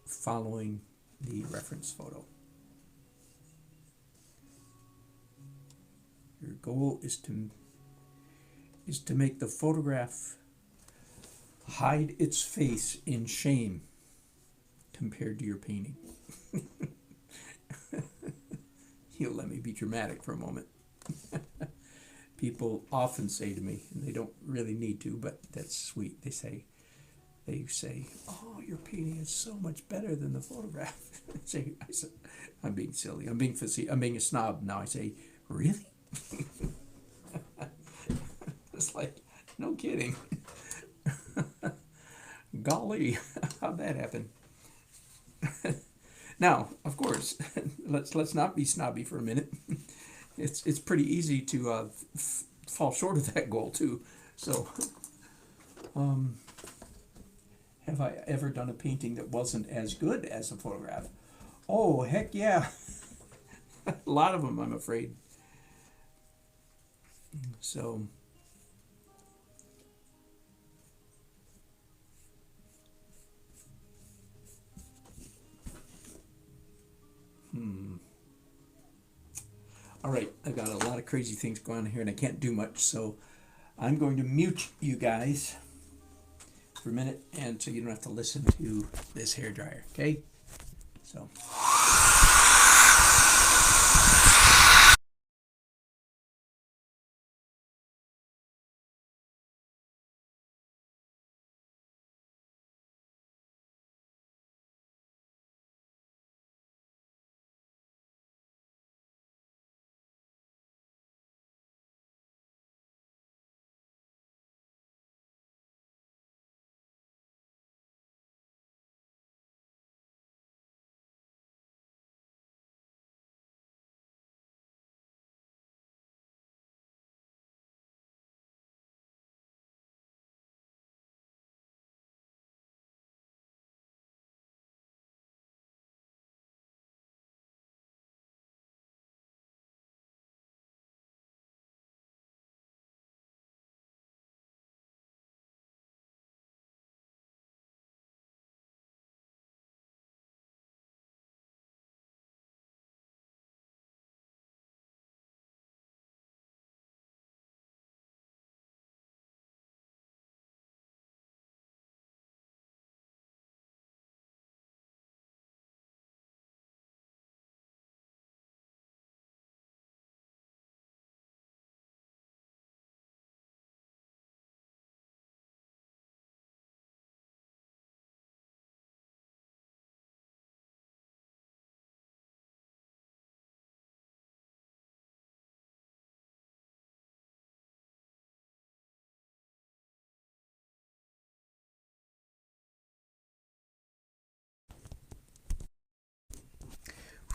following the reference photo. Your goal is to make the photograph hide its face in shame compared to your painting. You'll let me be dramatic for a moment. People often say to me, and they don't really need to, but that's sweet, they say, "Oh, your painting is so much better than the photograph." I said, I'm being silly, I'm being facetious, I'm being a snob now. I say, "Really?" It's like, no kidding. Golly, how'd that happen? Now, of course, let's not be snobby for a minute. It's pretty easy to fall short of that goal too. So, have I ever done a painting that wasn't as good as a photograph? Oh, heck yeah. A lot of them, I'm afraid. So, all right, I've got a lot of crazy things going on here and I can't do much, so I'm going to mute you guys for a minute, and so you don't have to listen to this hairdryer, okay? So.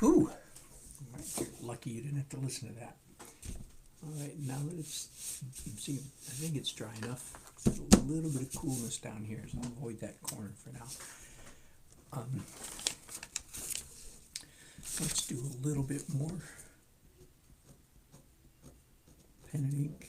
Whew. You're lucky you didn't have to listen to that. All right, now that it's, see, I think it's dry enough. There's a little bit of coolness down here, so I'll avoid that corner for now. Let's do a little bit more pen and ink.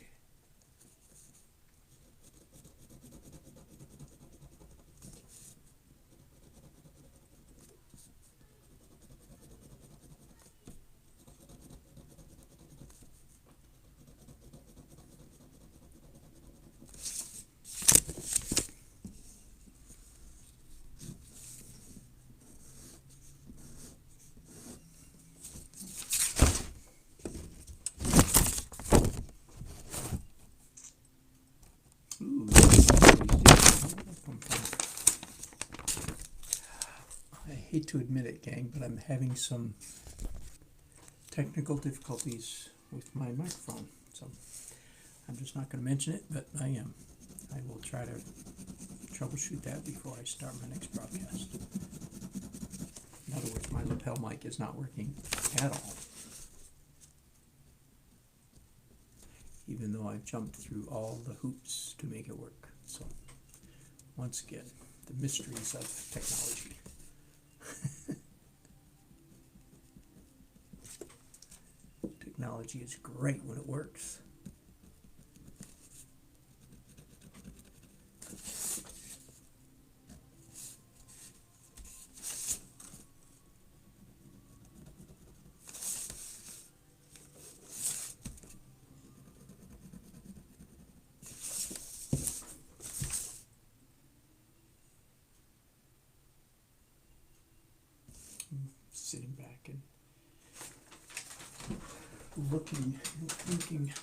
I hate to admit it, gang, but I'm having some technical difficulties with my microphone, so I'm just not going to mention it, but I am. I will try to troubleshoot that before I start my next broadcast. In other words, my lapel mic is not working at all, even though I've jumped through all the hoops to make it work. So, once again, the mysteries of technology. Technology is great when it works. Sitting back and looking and thinking.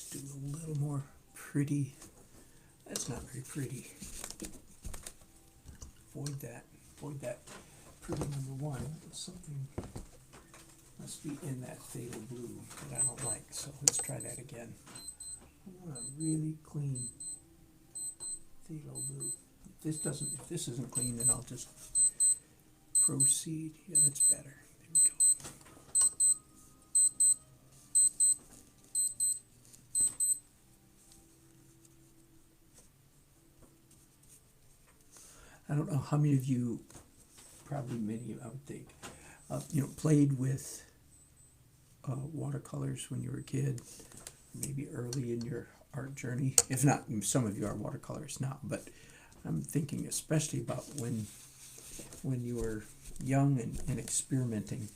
Do a little more pretty. That's not very pretty. Avoid that. Avoid that. Pretty number one. Something must be in that fatal blue that I don't like. So let's try that again. I want a really clean fatal blue. If this isn't clean, then I'll just proceed. Yeah, that's better. There we go. I don't know how many of you, probably many, I would think, played with watercolors when you were a kid, maybe early in your art journey. If not, some of you are watercolorists now, but I'm thinking especially about when you were young and experimenting.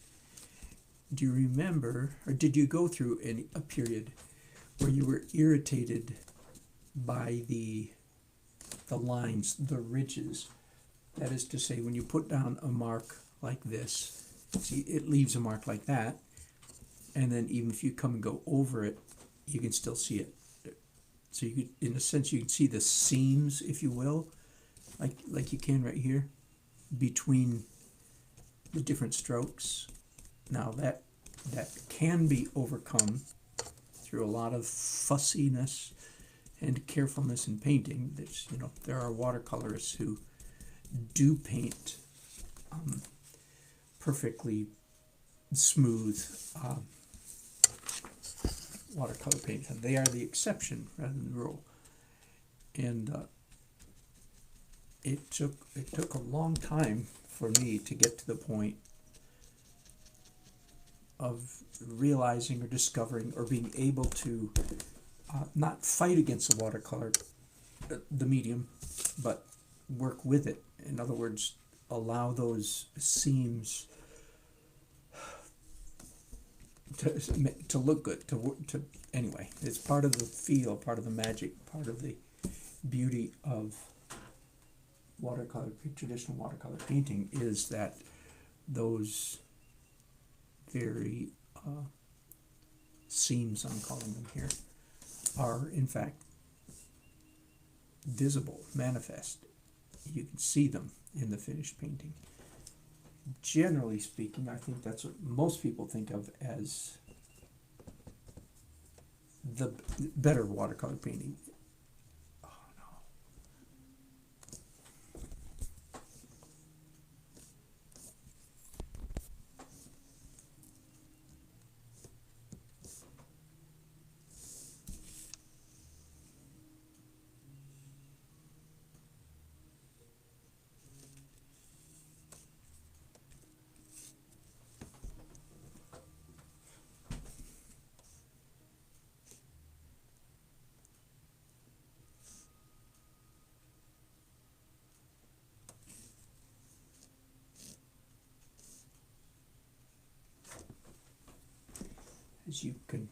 Do you remember, or did you go through a period where you were irritated by the lines, the ridges? That is to say, when you put down a mark like this, see, it leaves a mark like that, and then even if you come and go over it, you can still see it. So you could, in a sense, you can see the seams, if you will, like you can right here, between the different strokes. Now that can be overcome through a lot of fussiness and carefulness in painting. There are watercolorists who do paint perfectly smooth watercolor paint. They are the exception rather than the rule. And it took a long time for me to get to the point of realizing or discovering or being able to not fight against the watercolor the medium, but work with it. In other words, allow those seams to look good. To anyway, it's part of the feel, part of the magic, part of the beauty of traditional watercolor painting is that those very seams, I'm calling them here, are in fact visible, manifest. You can see them in the finished painting. Generally speaking, I think that's what most people think of as the better watercolor painting. Oh no. As you can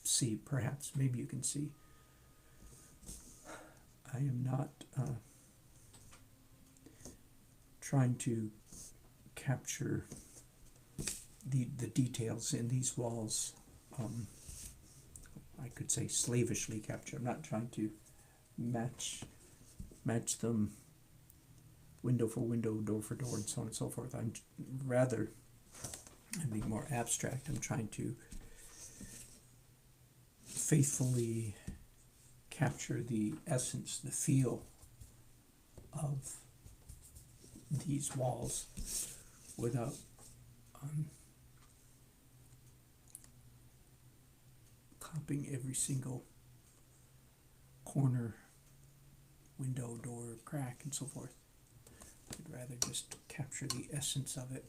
see, perhaps, maybe you can see, I am not trying to capture the details in these walls. I could say slavishly capture. I'm not trying to match them window for window, door for door, and so on and so forth. I'm rather, I'm being more abstract. I'm trying to faithfully capture the essence, the feel of these walls without copying every single corner, window, door, crack, and so forth. I'd rather just capture the essence of it.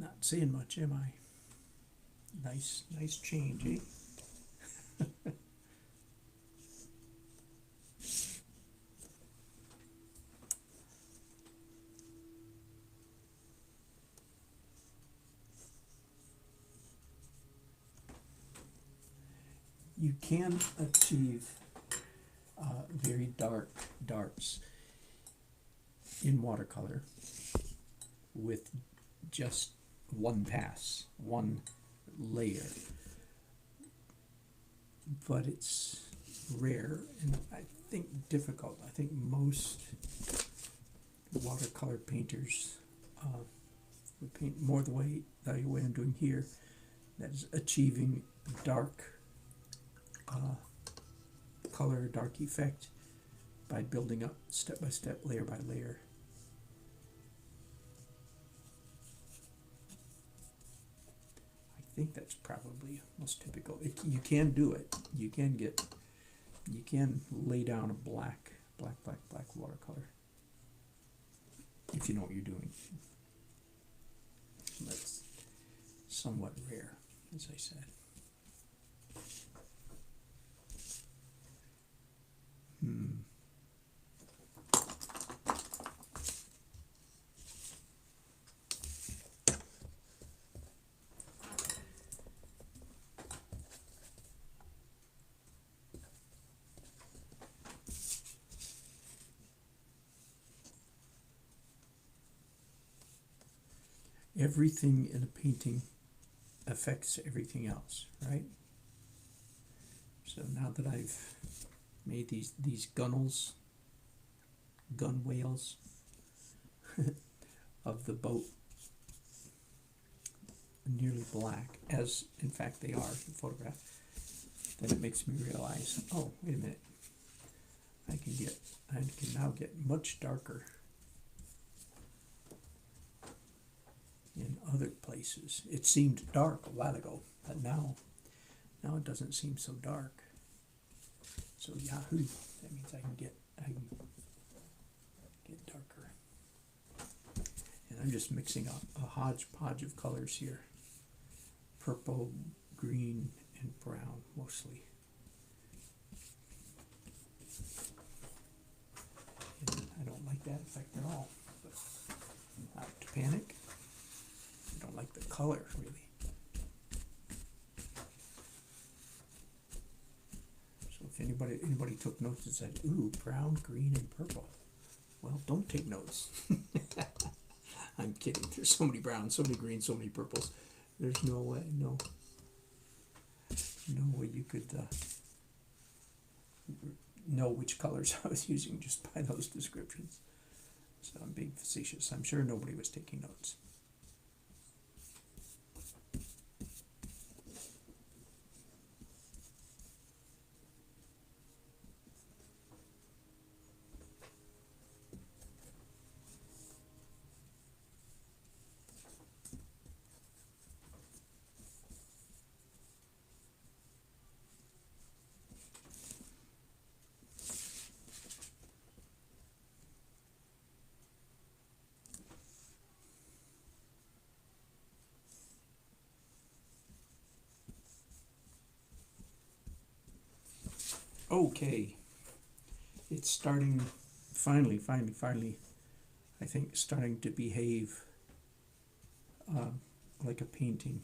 Not saying much, am I? Nice change, eh? You can achieve very dark darks in watercolor with just one pass, one layer, but it's rare and I think difficult. I think most watercolor painters would paint more the way I'm doing here, that is achieving dark color, dark effect by building up step by step, layer by layer. I think that's probably most typical. You can do it. You can lay down a black watercolor. if you know what you're doing. That's somewhat rare, as I said. Everything in a painting affects everything else, right? So now that I've made these gunnels, gun whales of the boat nearly black, as in fact they are in the photograph, then it makes me realize, oh, wait a minute, I can now get much darker in other places. It seemed dark a while ago, but now it doesn't seem so dark. So yahoo, that means I can get darker. And I'm just mixing up a hodgepodge of colors here. Purple, green, and brown mostly. And I don't like that effect at all. But not to panic. I don't like the color really. So if anybody took notes and said, ooh, brown, green, and purple, well, don't take notes. I'm kidding. There's so many browns, so many greens, so many purples. There's no way, no way you could know which colors I was using just by those descriptions. So I'm being facetious. I'm sure nobody was taking notes. Okay, it's starting, finally, I think starting to behave like a painting.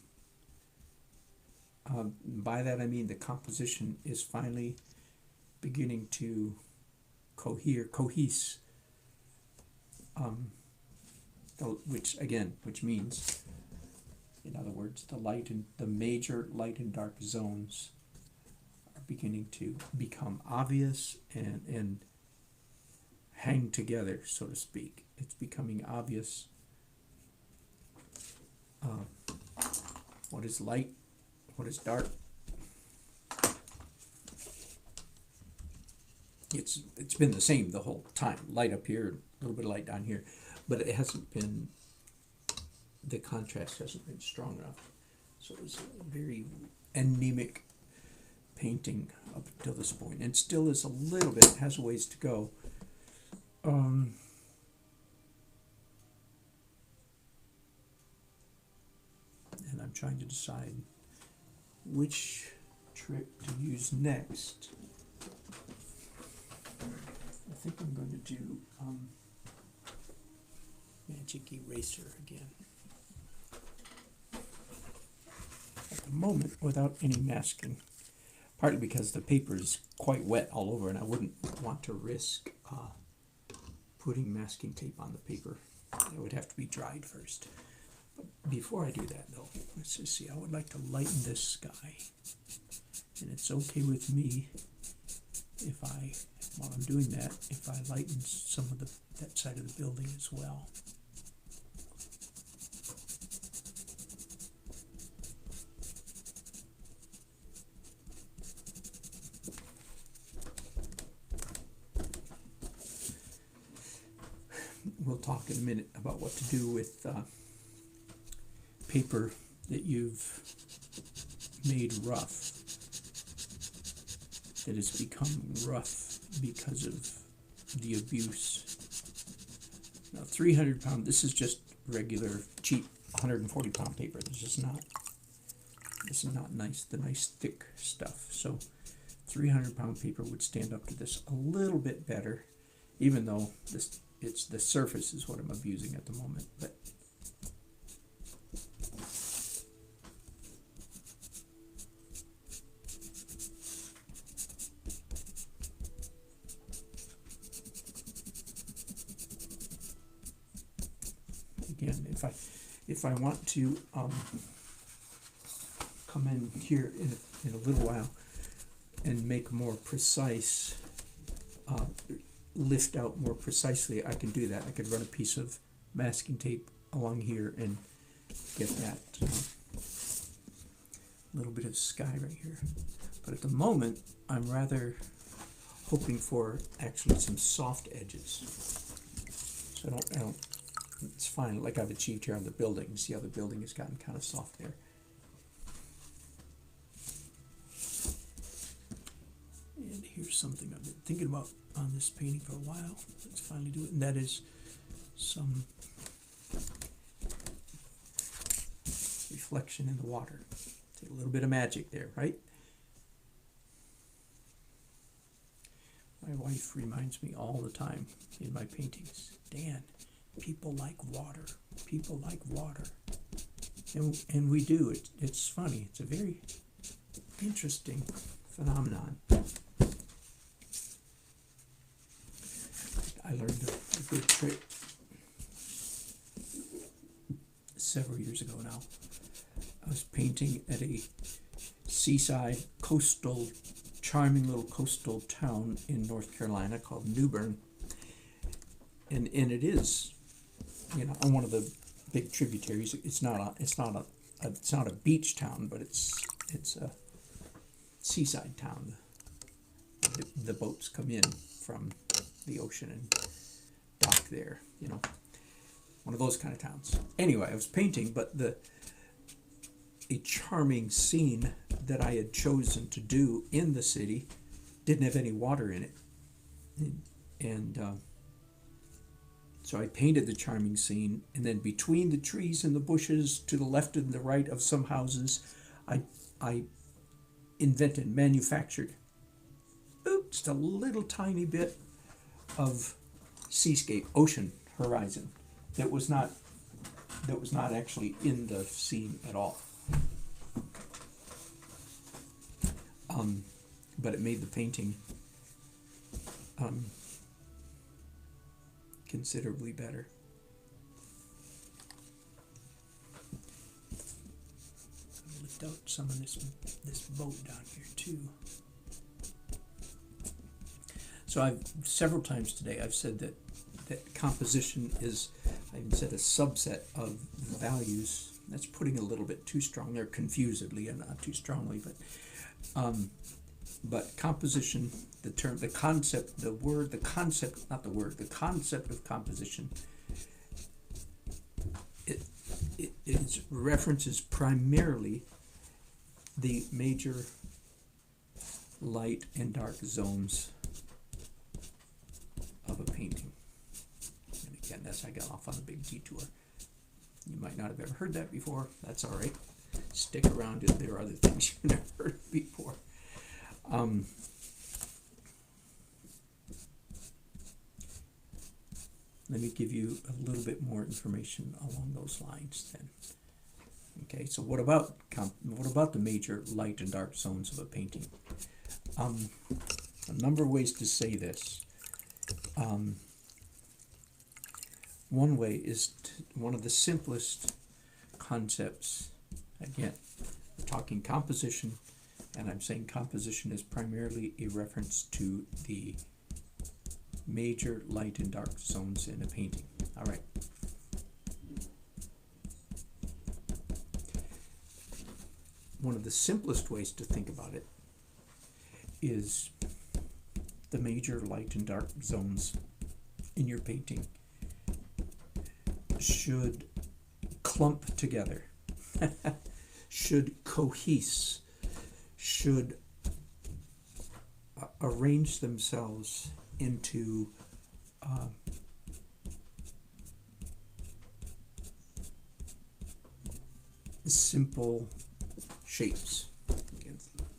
By that I mean the composition is finally beginning to cohese, which means, in other words, the major light and dark zones are beginning to become obvious and hang together, so to speak. It's becoming obvious what is light, what is dark. It's been the same the whole time. Light up here, a little bit of light down here, but it hasn't been, the contrast hasn't been strong enough. So it's a very anemic painting up until this point, and still is a little bit, has a ways to go. And I'm trying to decide which trick to use next. I think I'm going to do Magic Eraser again. At the moment, without any masking. Partly because the paper is quite wet all over, and I wouldn't want to risk putting masking tape on the paper. It would have to be dried first. But before I do that, though, let's just see. I would like to lighten this sky, and it's okay with me if while I'm doing that, if I lighten some of that side of the building as well. We'll talk in a minute about what to do with paper that you've made rough, that has become rough because of the abuse. Now 300 pound, this is just regular cheap 140 pound paper. This is not nice, the nice thick stuff. So 300 pound paper would stand up to this a little bit better, even though it's the surface is what I'm abusing at the moment. But again, if I want to come in here in a little while and make more precise, lift out more precisely, I can do that. I could run a piece of masking tape along here and get that little bit of sky right here. But at the moment, I'm rather hoping for actually some soft edges. So I don't, it's fine, like I've achieved here on the building. You see how the building has gotten kind of soft there. And here's something I've been thinking about on this painting for a while. Let's finally do it, and that is some reflection in the water. Take a little bit of magic there, right? My wife reminds me all the time in my paintings, Dan, people like water. People like water. And we do. It's funny. It's a very interesting phenomenon. I learned a good trick several years ago now. I was painting at a seaside coastal, charming little coastal town in North Carolina called New Bern. And it is, on one of the big tributaries. It's not a beach town, but it's a seaside town. The boats come in from the ocean and dock there, one of those kind of towns. Anyway, I was painting, but a charming scene that I had chosen to do in the city didn't have any water in it, and so I painted the charming scene, and then between the trees and the bushes to the left and the right of some houses, I manufactured just a little tiny bit of seascape, ocean horizon that was not actually in the scene at all. But it made the painting considerably better. I'll lift out some of this boat down here too. So several times today I've said that composition is, I even said, a subset of values. That's putting a little bit too strong there, confusedly and not too strongly, but composition, the term, the concept, the concept of composition, it references primarily the major light and dark zones of a painting. And again, I got off on a big detour. You might not have ever heard that before. That's all right. Stick around if there are other things you've never heard before. Let me give you a little bit more information along those lines then. Okay, so what about the major light and dark zones of a painting? A number of ways to say this. One way is one of the simplest concepts. Again, we're talking composition, and I'm saying composition is primarily a reference to the major light and dark zones in a painting. All right. One of the simplest ways to think about it is the major light and dark zones in your painting should clump together, should cohese, should arrange themselves into simple shapes.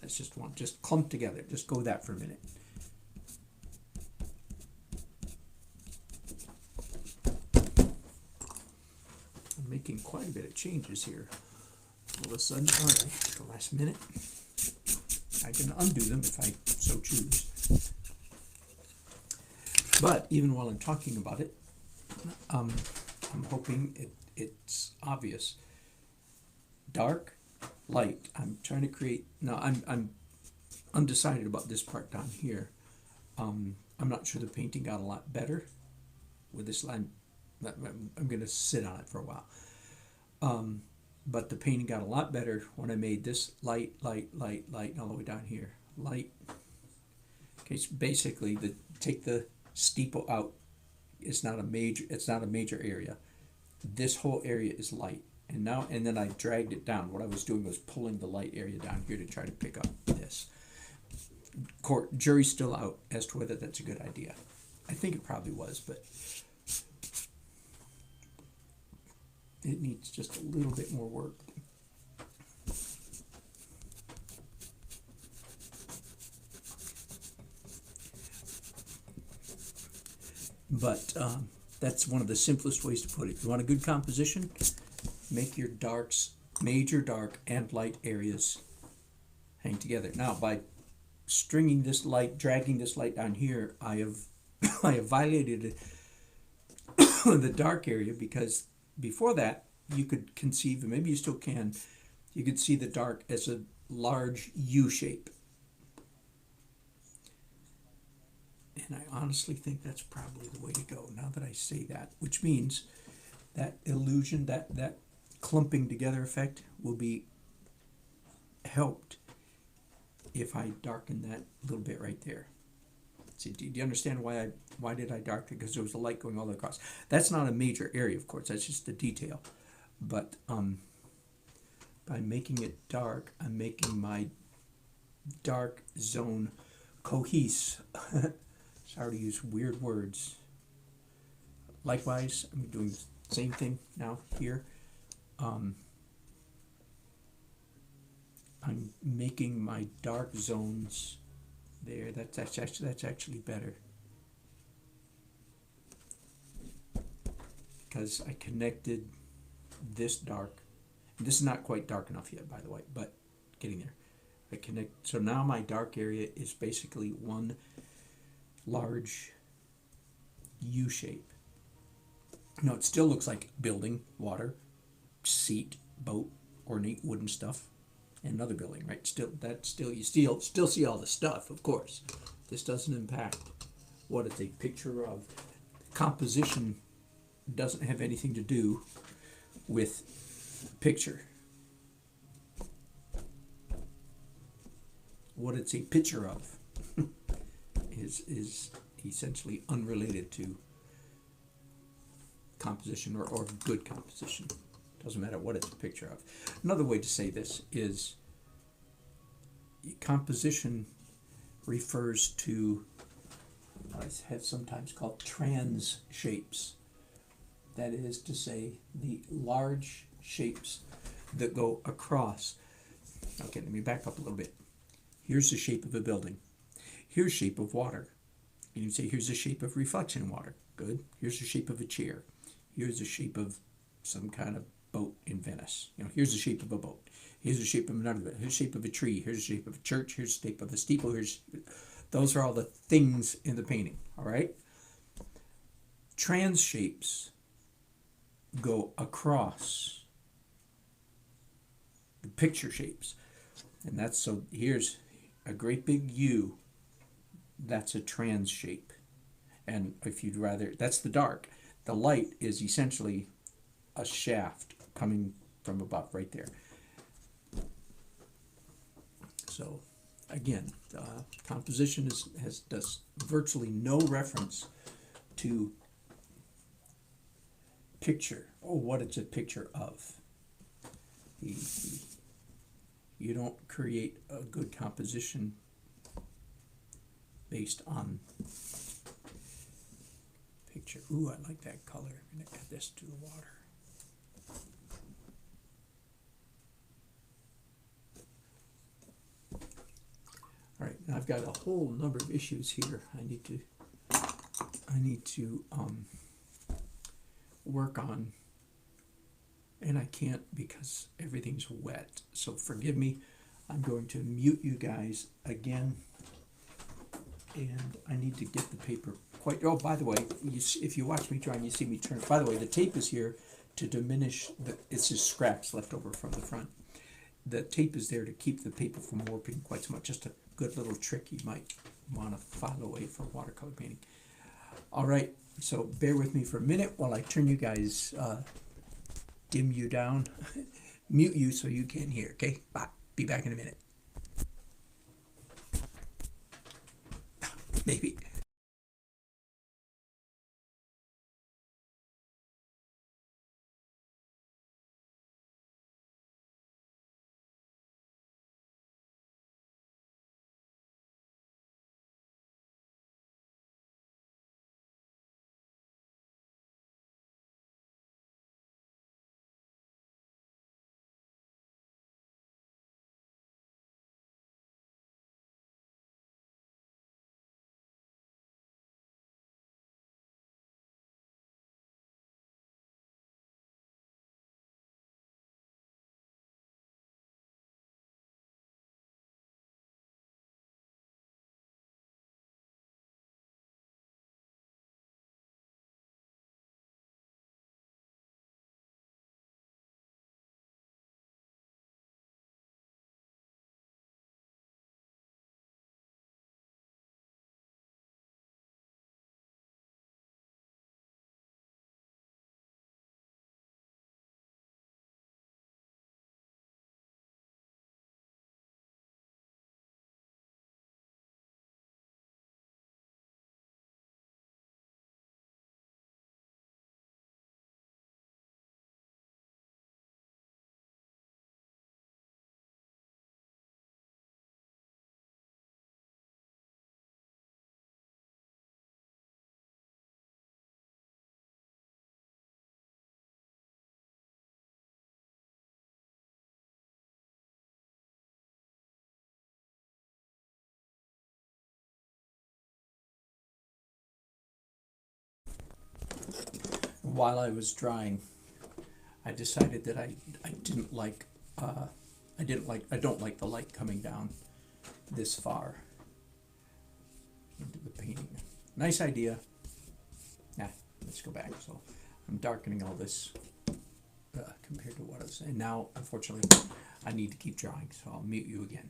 That's just one, just clump together. Just go that for a minute. I'm making quite a bit of changes here. All of a sudden, all right, at the last minute, I can undo them if I so choose. But even while I'm talking about it, I'm hoping it's obvious. Dark, light. I'm trying to create. Now I'm undecided about this part down here. I'm not sure the painting got a lot better with this line. I'm going to sit on it for a while. But the painting got a lot better when I made this light, light, light, light, and all the way down here. Light. Okay, so basically, take the steeple out. It's not a major area. This whole area is light. And then I dragged it down. What I was doing was pulling the light area down here to try to pick up this. Jury's still out as to whether that's a good idea. I think it probably was, but it needs just a little bit more work. But that's one of the simplest ways to put it. You want a good composition? Make your darks, major dark and light areas hang together. Now, by stringing this light, dragging this light down here, I have violated the dark area, because before that you could conceive, and maybe you still can, you could see the dark as a large U shape. And I honestly think that's probably the way to go, now that I say that, which means that illusion, that clumping together effect will be helped if I darken that little bit right there. See, do you understand why did I darken it? Because there was a light going all the way across. That's not a major area, of course, that's just a detail. But by making it dark, I'm making my dark zone cohese. Sorry to use weird words. Likewise, I'm doing the same thing now here. I'm making my dark zones there. That's actually better, because I connected this dark. This is not quite dark enough yet, by the way, but getting there. I connect. So now my dark area is basically one large U shape. No, it still looks like building, water, seat, boat, ornate wooden stuff, and another building, right? You still see all the stuff, of course. This doesn't impact what it's a picture of. Composition doesn't have anything to do with picture. What it's a picture of is essentially unrelated to composition or good composition. Doesn't matter what it's a picture of. Another way to say this is composition refers to what I have sometimes called trans shapes. That is to say, the large shapes that go across. Okay, let me back up a little bit. Here's the shape of a building. Here's the shape of water. You can say, here's the shape of reflection in water. Good. Here's the shape of a chair. Here's the shape of some kind of boat in Venice. Here's the shape of a boat. Here's the shape of another boat. Here's the shape of a tree. Here's the shape of a church. Here's the shape of a steeple. Those are all the things in the painting. All right. Trans shapes go across the picture shapes, and that's so. Here's a great big U. That's a trans shape, and if you'd rather, that's the dark. The light is essentially a shaft coming from above, right there. So, again, composition does virtually no reference to picture or what it's a picture of. You don't create a good composition based on picture. Ooh, I like that color. I'm going to add this to the water. got a whole number of issues here. I need to work on, and I can't because everything's wet. So forgive me. I'm going to mute you guys again, and I need to get the paper quite. Oh, by the way, if you watch me drawing, you see me turn. By the way, the tape is here to diminish the. It's just scraps left over from the front. The tape is there to keep the paper from warping quite so much. Just a good little trick you might want to file away for watercolor painting. All right, so bear with me for a minute while I turn you guys, dim you down, mute you so you can hear, okay? Bye. Be back in a minute. Maybe. While I was drawing, I decided that I don't like the light coming down this far into the painting. Nice idea. Nah, let's go back. So I'm darkening all this compared to what I was saying. Now, unfortunately, I need to keep drawing, so I'll mute you again.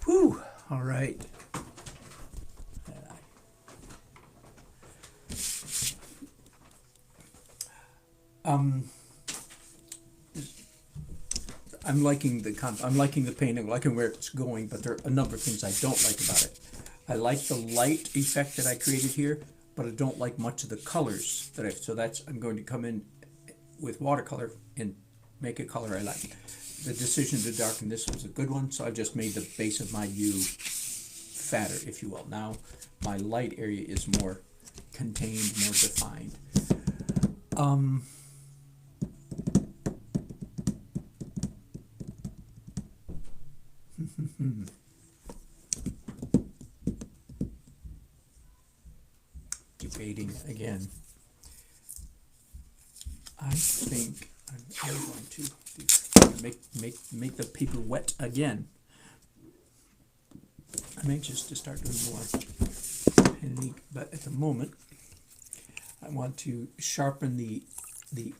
Whew, all right. I'm liking the painting, I'm liking where it's going, but there are a number of things I don't like about it. I like the light effect that I created here, but I don't like much of the colors that I'm going to come in with watercolor and make a color I like. The decision to darken this was a good one, so I just made the base of my U fatter, if you will. Now my light area is more contained, more defined. fading again. I think I'm going to make the paper wet again. I'm anxious to start doing more pen and ink, but at the moment I want to sharpen the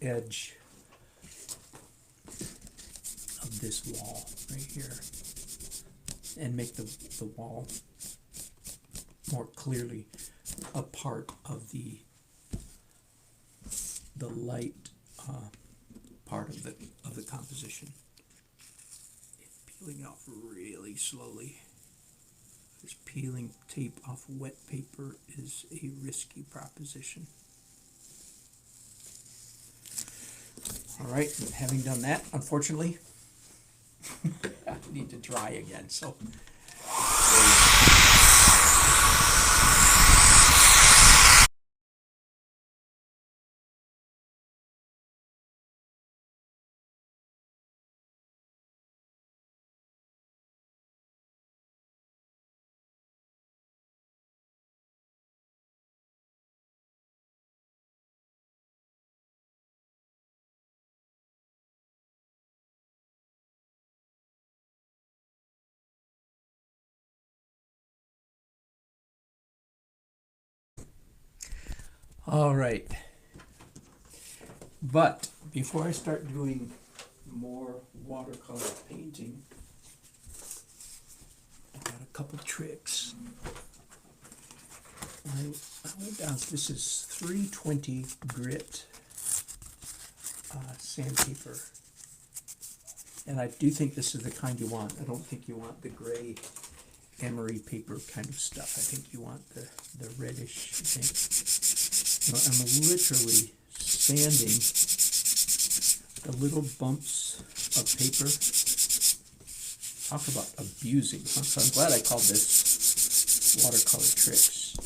edge of this wall right here and make the wall more clearly a part of the light part of the composition. Peeling off really slowly. This peeling tape off wet paper is a risky proposition. All right, having done that, unfortunately, I need to dry again. So. All right, but before I start doing more watercolor painting, I got a couple tricks. I went down, this is 320 grit sandpaper, and I do think this is the kind you want. I don't think you want the gray emery paper kind of stuff. I think you want the reddish, I think. I'm literally sanding the little bumps of paper. Talk about abusing, huh? So I'm glad I called this Watercolor Tricks.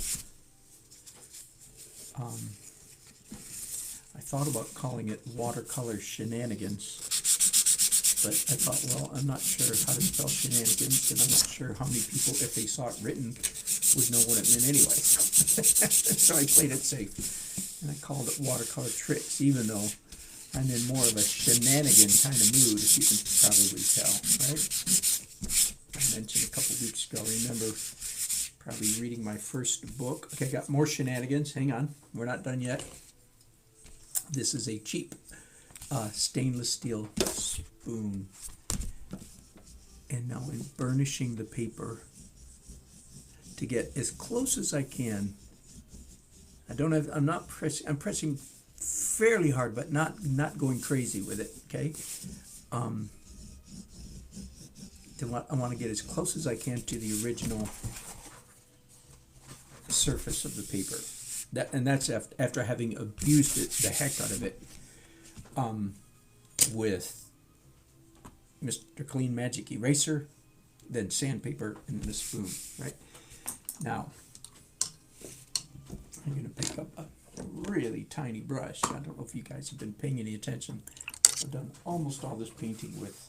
I thought about calling it Watercolor Shenanigans, but I thought, well, I'm not sure how to spell shenanigans, and I'm not sure how many people, if they saw it written, would know what it meant anyway. So I played it safe, and I called it Watercolor Tricks, even though I'm in more of a shenanigan kind of mood, if you can probably tell, right? I mentioned a couple weeks ago, I remember probably reading my first book. Okay, got more shenanigans. Hang on, we're not done yet. This is a cheap stainless steel spoon. And now in burnishing the paper to get as close as I can. I'm pressing fairly hard, but not going crazy with it, okay? I want to get as close as I can to the original surface of the paper. That's after having abused it, the heck out of it, with Mr. Clean Magic Eraser, then sandpaper, and the spoon, right? Now, I'm going to pick up a really tiny brush. I don't know if you guys have been paying any attention. I've done almost all this painting with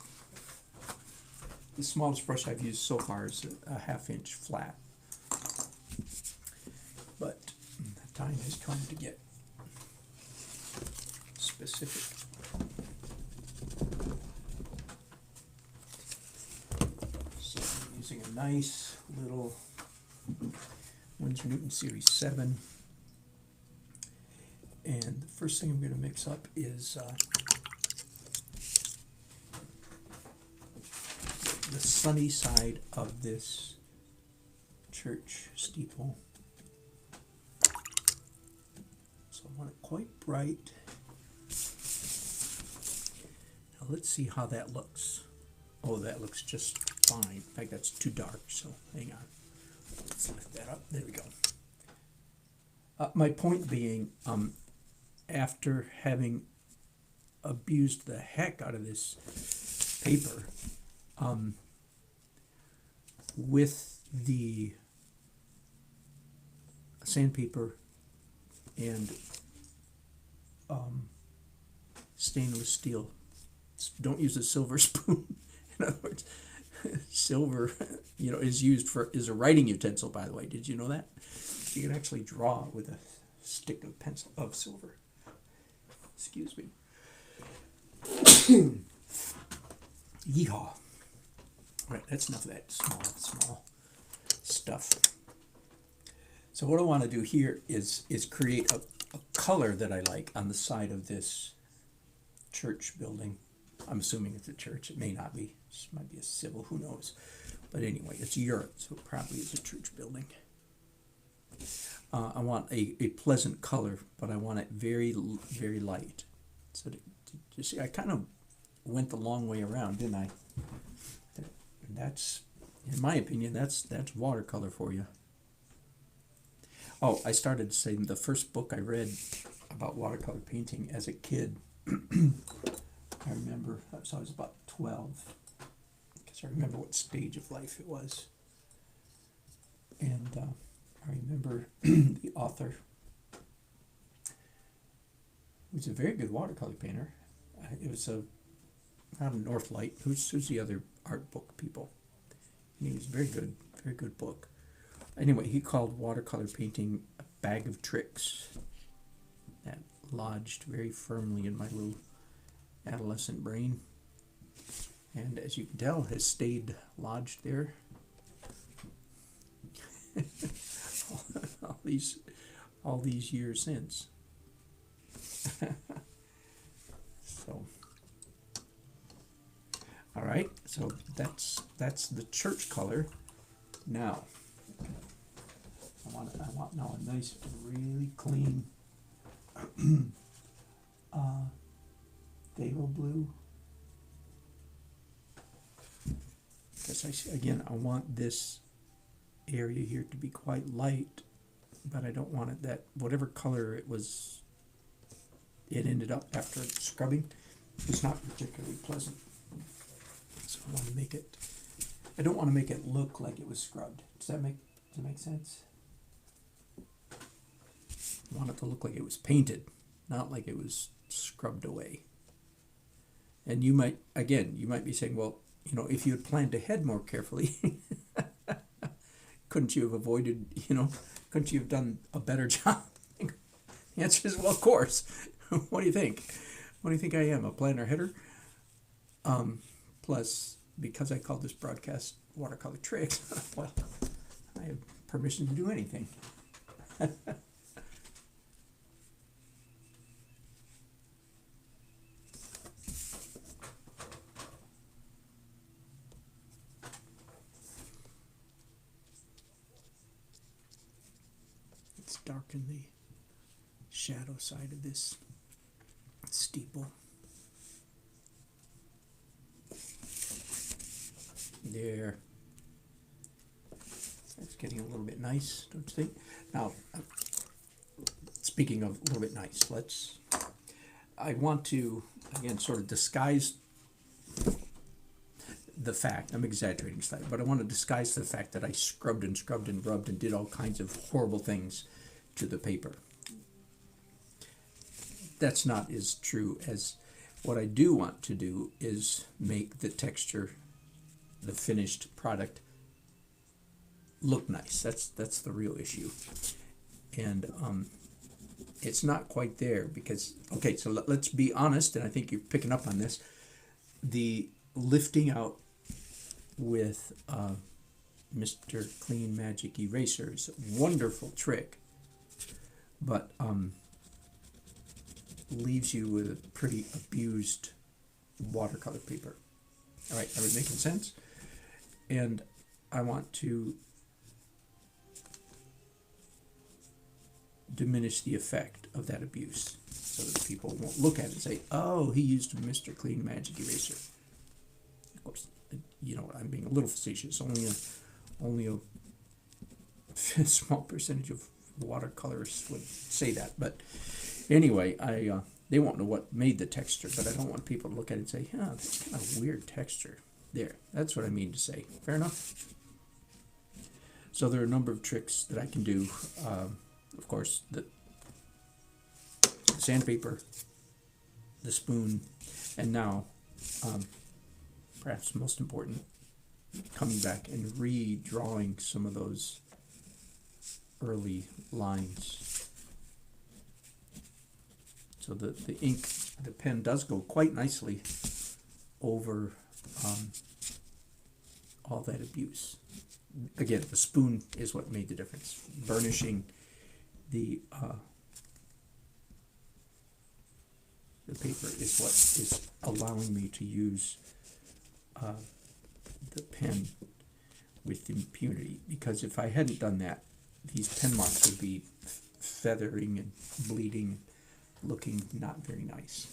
the smallest brush I've used so far is a 1/2 inch flat. But the time has come to get specific. So I'm using a nice little Winsor Newton Series 7. And the first thing I'm going to mix up is the sunny side of this church steeple. So I want it quite bright. Now let's see how that looks. Oh, that looks just fine. In fact, that's too dark, so hang on. Let's lift that up. There we go. My point being, after having abused the heck out of this paper, with the sandpaper and stainless steel. Don't use a silver spoon. In other words, silver, is used is a writing utensil, by the way. Did you know that? You can actually draw with a stick of pencil of silver. Excuse me. Yeehaw. All right, that's enough of that small stuff. So what I want to do here is create a color that I like on the side of this church building. I'm assuming it's a church. It may not be. This might be a civil. Who knows? But anyway, it's Europe, so it probably is a church building. I want a pleasant color, but I want it very, very light. So you see, I kind of went the long way around, didn't I? That's, in my opinion, that's watercolor for you. Oh, I started saying the first book I read about watercolor painting as a kid. I remember, so I was about 12, because I remember what stage of life it was. And I remember the author, who was a very good watercolor painter. It was out of Northlight. Who's the other art book people? And he was very good book. Anyway, he called watercolor painting a bag of tricks. That lodged very firmly in my little adolescent brain, and as you can tell, has stayed lodged there all these years since. So, all right, so that's the church color. Now, I want now a nice, really clean phthalo blue. Because I want this area here to be quite light, but I don't want it that whatever color it ended up after scrubbing was not particularly pleasant. So I want to make it. I don't want to make it look like it was scrubbed. Does that make sense? I want it to look like it was painted, not like it was scrubbed away. And you might be saying, well, if you had planned ahead more carefully, couldn't you have avoided, couldn't you have done a better job? The answer is, well, of course. What do you think? What do you think I am, a planner header? Plus, because I called this broadcast Watercolor Tray, well, I have permission to do anything. Let's darken the shadow side of this steeple. There. That's getting a little bit nice, don't you think? Now, speaking of a little bit nice, I want to, again, sort of disguise the fact, I'm exaggerating slightly, but I want to disguise the fact that I scrubbed and rubbed and did all kinds of horrible things to the paper. That's not as true as what I do want to do is make the texture, the finished product, look nice. That's the real issue. And it's not quite there because, okay, so let's be honest, and I think you're picking up on this, the lifting out with Mr. Clean Magic Eraser is a wonderful trick, but leaves you with a pretty abused watercolor paper. All right, are we making sense? And I want to diminish the effect of that abuse so that people won't look at it and say, oh, he used Mr. Clean Magic Eraser. Of course, I'm being a little facetious. Only a small percentage of watercolorists would say that. But anyway, they won't know what made the texture, but I don't want people to look at it and say, yeah, that's kind of weird texture. There, that's what I mean to say. Fair enough? So there are a number of tricks that I can do. Of course, the sandpaper, the spoon, and now, perhaps most important, coming back and redrawing some of those early lines So the ink, the pen does go quite nicely over all that abuse. Again, the spoon is what made the difference. Burnishing the paper is what is allowing me to use the pen with impunity, because if I hadn't done that, these pen marks would be feathering and bleeding, looking not very nice.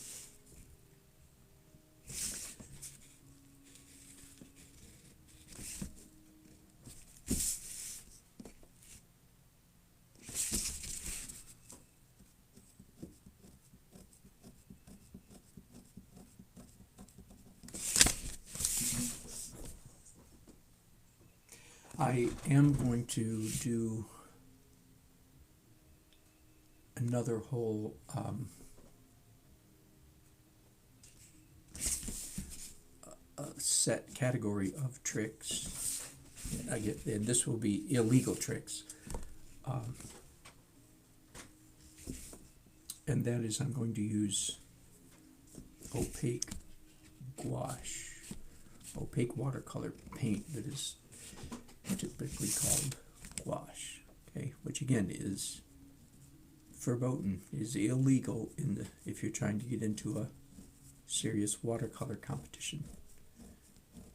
I am going to do another whole set category of tricks. And this will be illegal tricks, and that is I'm going to use opaque watercolor paint that is typically called gouache, okay, which again is verboten, is illegal if you're trying to get into a serious watercolor competition.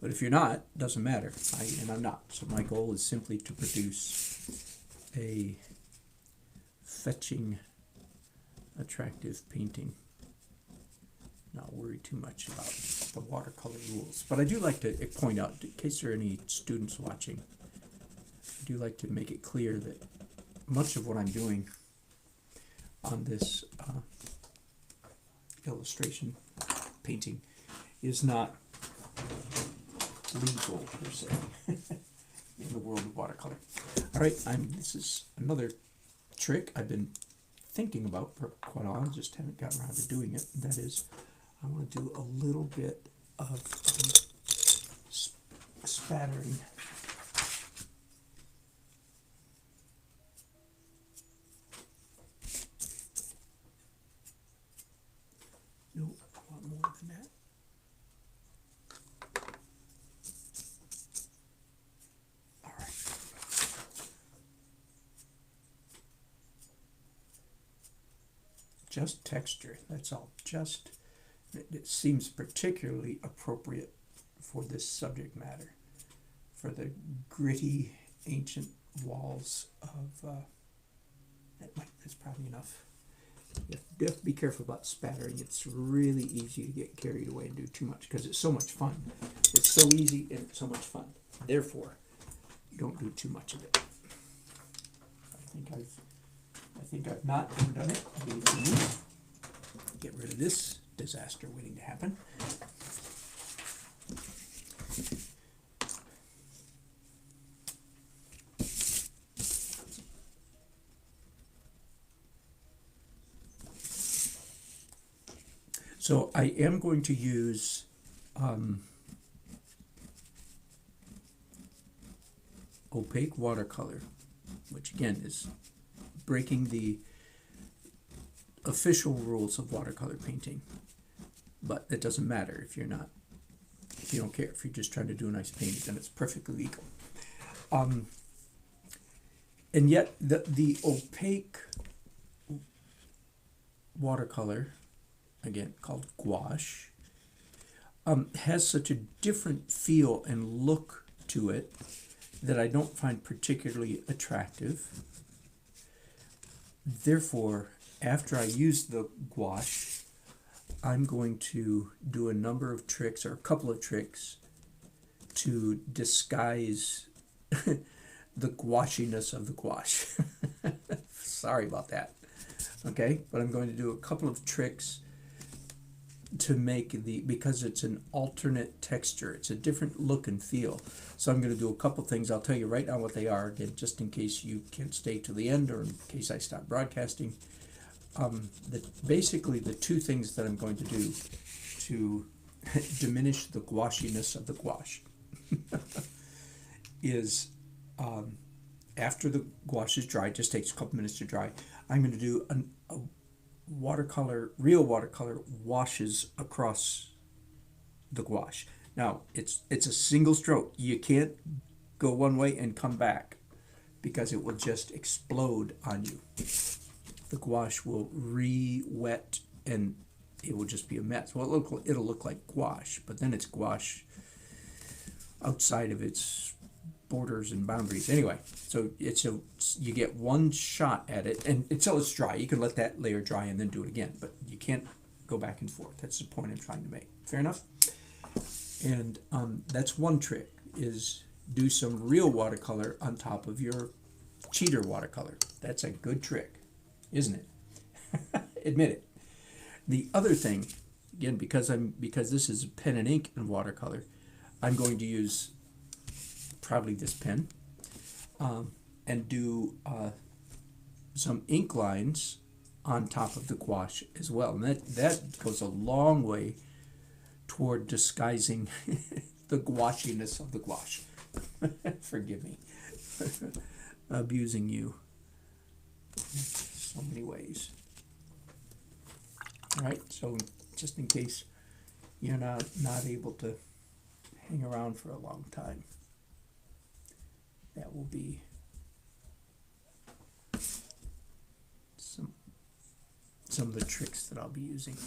But if you're not, doesn't matter. I'm not. So my goal is simply to produce a fetching, attractive painting. Not worry too much about the watercolor rules. But I do like to point out, in case there are any students watching, I do like to make it clear that much of what I'm doing on this illustration painting is not legal per se in the world of watercolor. All right, this is another trick I've been thinking about for quite a while. I just haven't gotten around to doing it. That is, I want to do a little bit of spattering. No, I want more than that. All right. Just texture, that's all. It seems particularly appropriate for this subject matter, for the gritty, ancient walls of, that's probably enough. You have to be careful about spattering. It's really easy to get carried away and do too much because it's so much fun. It's so easy and it's so much fun. Therefore, you don't do too much of it. I think I've not overdone it. Get rid of this disaster waiting to happen. So I am going to use opaque watercolor, which again is breaking the official rules of watercolor painting, but it doesn't matter if you don't care. If you're just trying to do a nice painting, then it's perfectly legal. And yet the opaque watercolor, again called gouache, has such a different feel and look to it that I don't find particularly attractive. Therefore, after I use the gouache, I'm going to do a number of tricks, or a couple of tricks, to disguise the gouachiness of the gouache. Sorry about that. Okay, but I'm going to do a couple of tricks to make because it's an alternate texture, it's a different look and feel. So I'm going to do a couple things. I'll tell you right now what they are, again, just in case you can't stay to the end or in case I stop broadcasting. Basically, the two things that I'm going to do to diminish the gouachiness of the gouache is after the gouache is dry, it just takes a couple minutes to dry, I'm going to do a real watercolor washes across the gouache. Now, it's a single stroke. You can't go one way and come back because it will just explode on you. The gouache will re-wet and it will just be a mess. Well, it'll look like gouache, but then it's gouache outside of its borders and boundaries. Anyway, so you get one shot at it, and until it's dry. You can let that layer dry and then do it again, but you can't go back and forth. That's the point I'm trying to make. Fair enough? And that's one trick, is do some real watercolor on top of your cheater watercolor. That's a good trick, isn't it? Admit it. The other thing, again, because this is pen and ink and watercolor, I'm going to use probably this pen and do some ink lines on top of the gouache as well. And that goes a long way toward disguising the gouachiness of the gouache. Forgive me. Abusing you so many ways. All right, so just in case you're not able to hang around for a long time, that will be some of the tricks that I'll be using.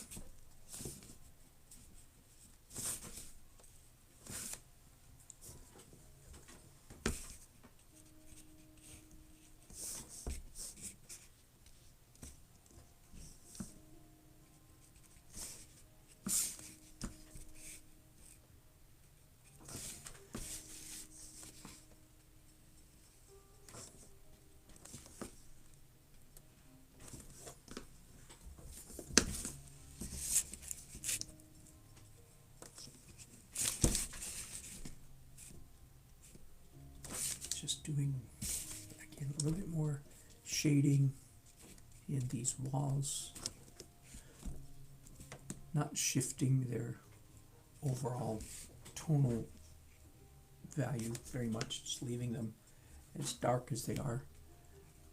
Just doing, again, a little bit more shading in these walls, not shifting their overall tonal value very much, just leaving them as dark as they are,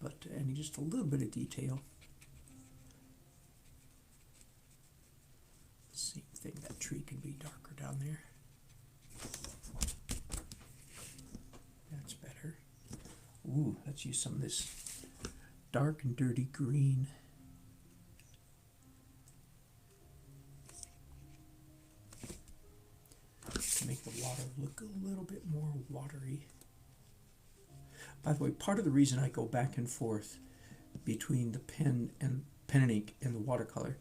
but adding just a little bit of detail. Same thing, that tree can be darker down there. That's better. Ooh, let's use some of this dark and dirty green. To make the water look a little bit more watery. By the way, part of the reason I go back and forth between the pen and ink and the watercolor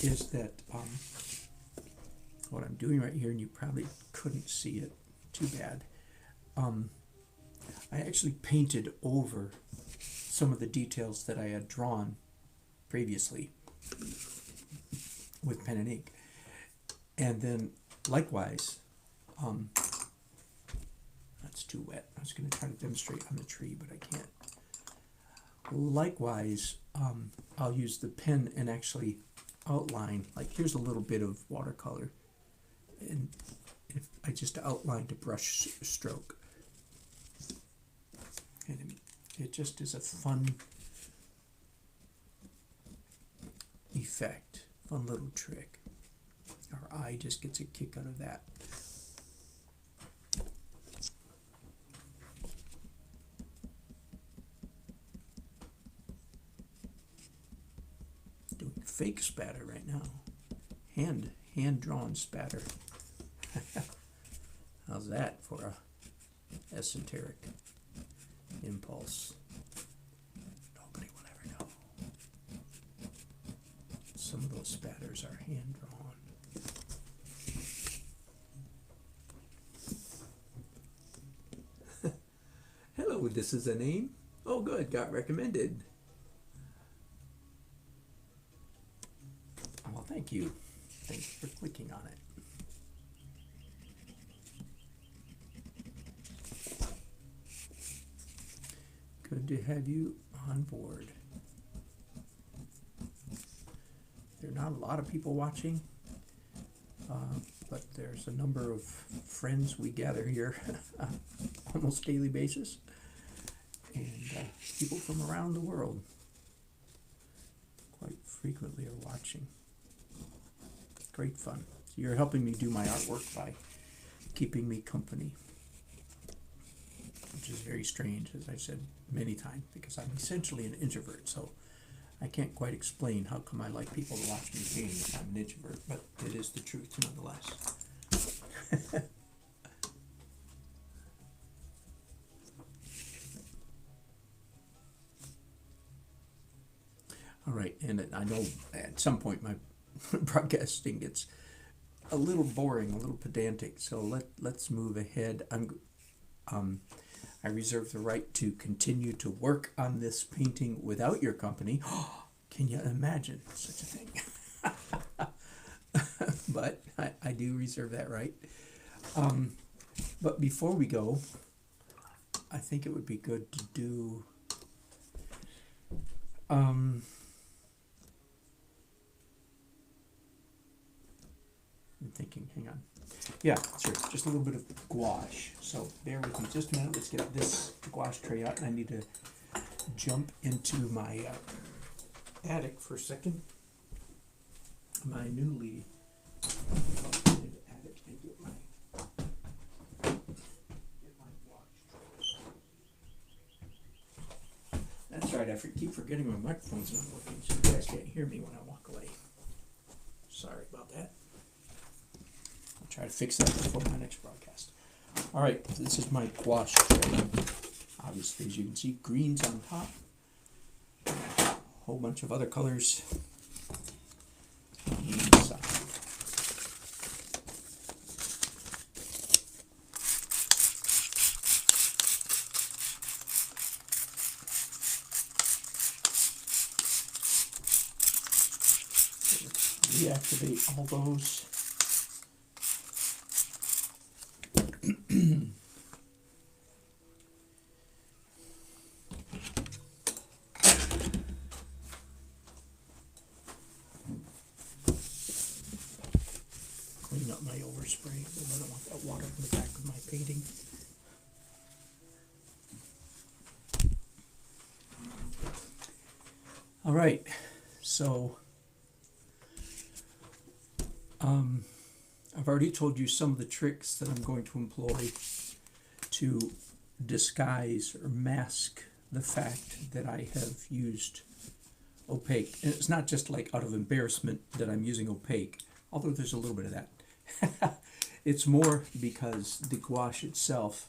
is that what I'm doing right here, and you probably couldn't see it too bad, I actually painted over some of the details that I had drawn previously with pen and ink. And then likewise, that's too wet. I was going to try to demonstrate on the tree, but I can't. Likewise, I'll use the pen and actually outline, like here's a little bit of watercolor, and if I just outlined a brush stroke. And it just is a fun effect, fun little trick. Our eye just gets a kick out of that. Doing fake spatter right now. Hand-drawn spatter. How's that for a esoteric impulse? Nobody will ever know. Some of those spatters are hand-drawn. Hello, this is a name. Oh good, got recommended. Well, thank you. Thanks for clicking on it. Good to have you on board. There are not a lot of people watching, but there's a number of friends we gather here on almost daily basis, and people from around the world, quite frequently are watching. Great fun. You're helping me do my artwork by keeping me company, which is very strange, as I've said many times, because I'm essentially an introvert, so I can't quite explain how come I like people to watch me paint if I'm an introvert, but it is the truth nonetheless. All right, and I know at some point my broadcasting gets a little boring, a little pedantic, so let's move ahead. I reserve the right to continue to work on this painting without your company. Can you imagine such a thing? But I do reserve that right. But before we go, I think it would be good to do I'm thinking, hang on. Yeah, sure, just a little bit of gouache. So bear with me just a minute. Let's get this gouache tray out, and I need to jump into my attic for a second. My newly updated attic, and get my gouache tray. That's right, I keep forgetting my microphone's not working, so you guys can't hear me when I walk away. Sorry about that. Try to fix that before my next broadcast. All right, this is my gouache tray. Obviously, as you can see, greens on top. A whole bunch of other colors on the inside. Reactivate all those. Clean up my overspray. I don't want that water in the back of my painting. All right, so I've already told you some of the tricks that I'm going to employ to disguise or mask the fact that I have used opaque. And it's not just like out of embarrassment that I'm using opaque, although there's a little bit of that. It's more because the gouache itself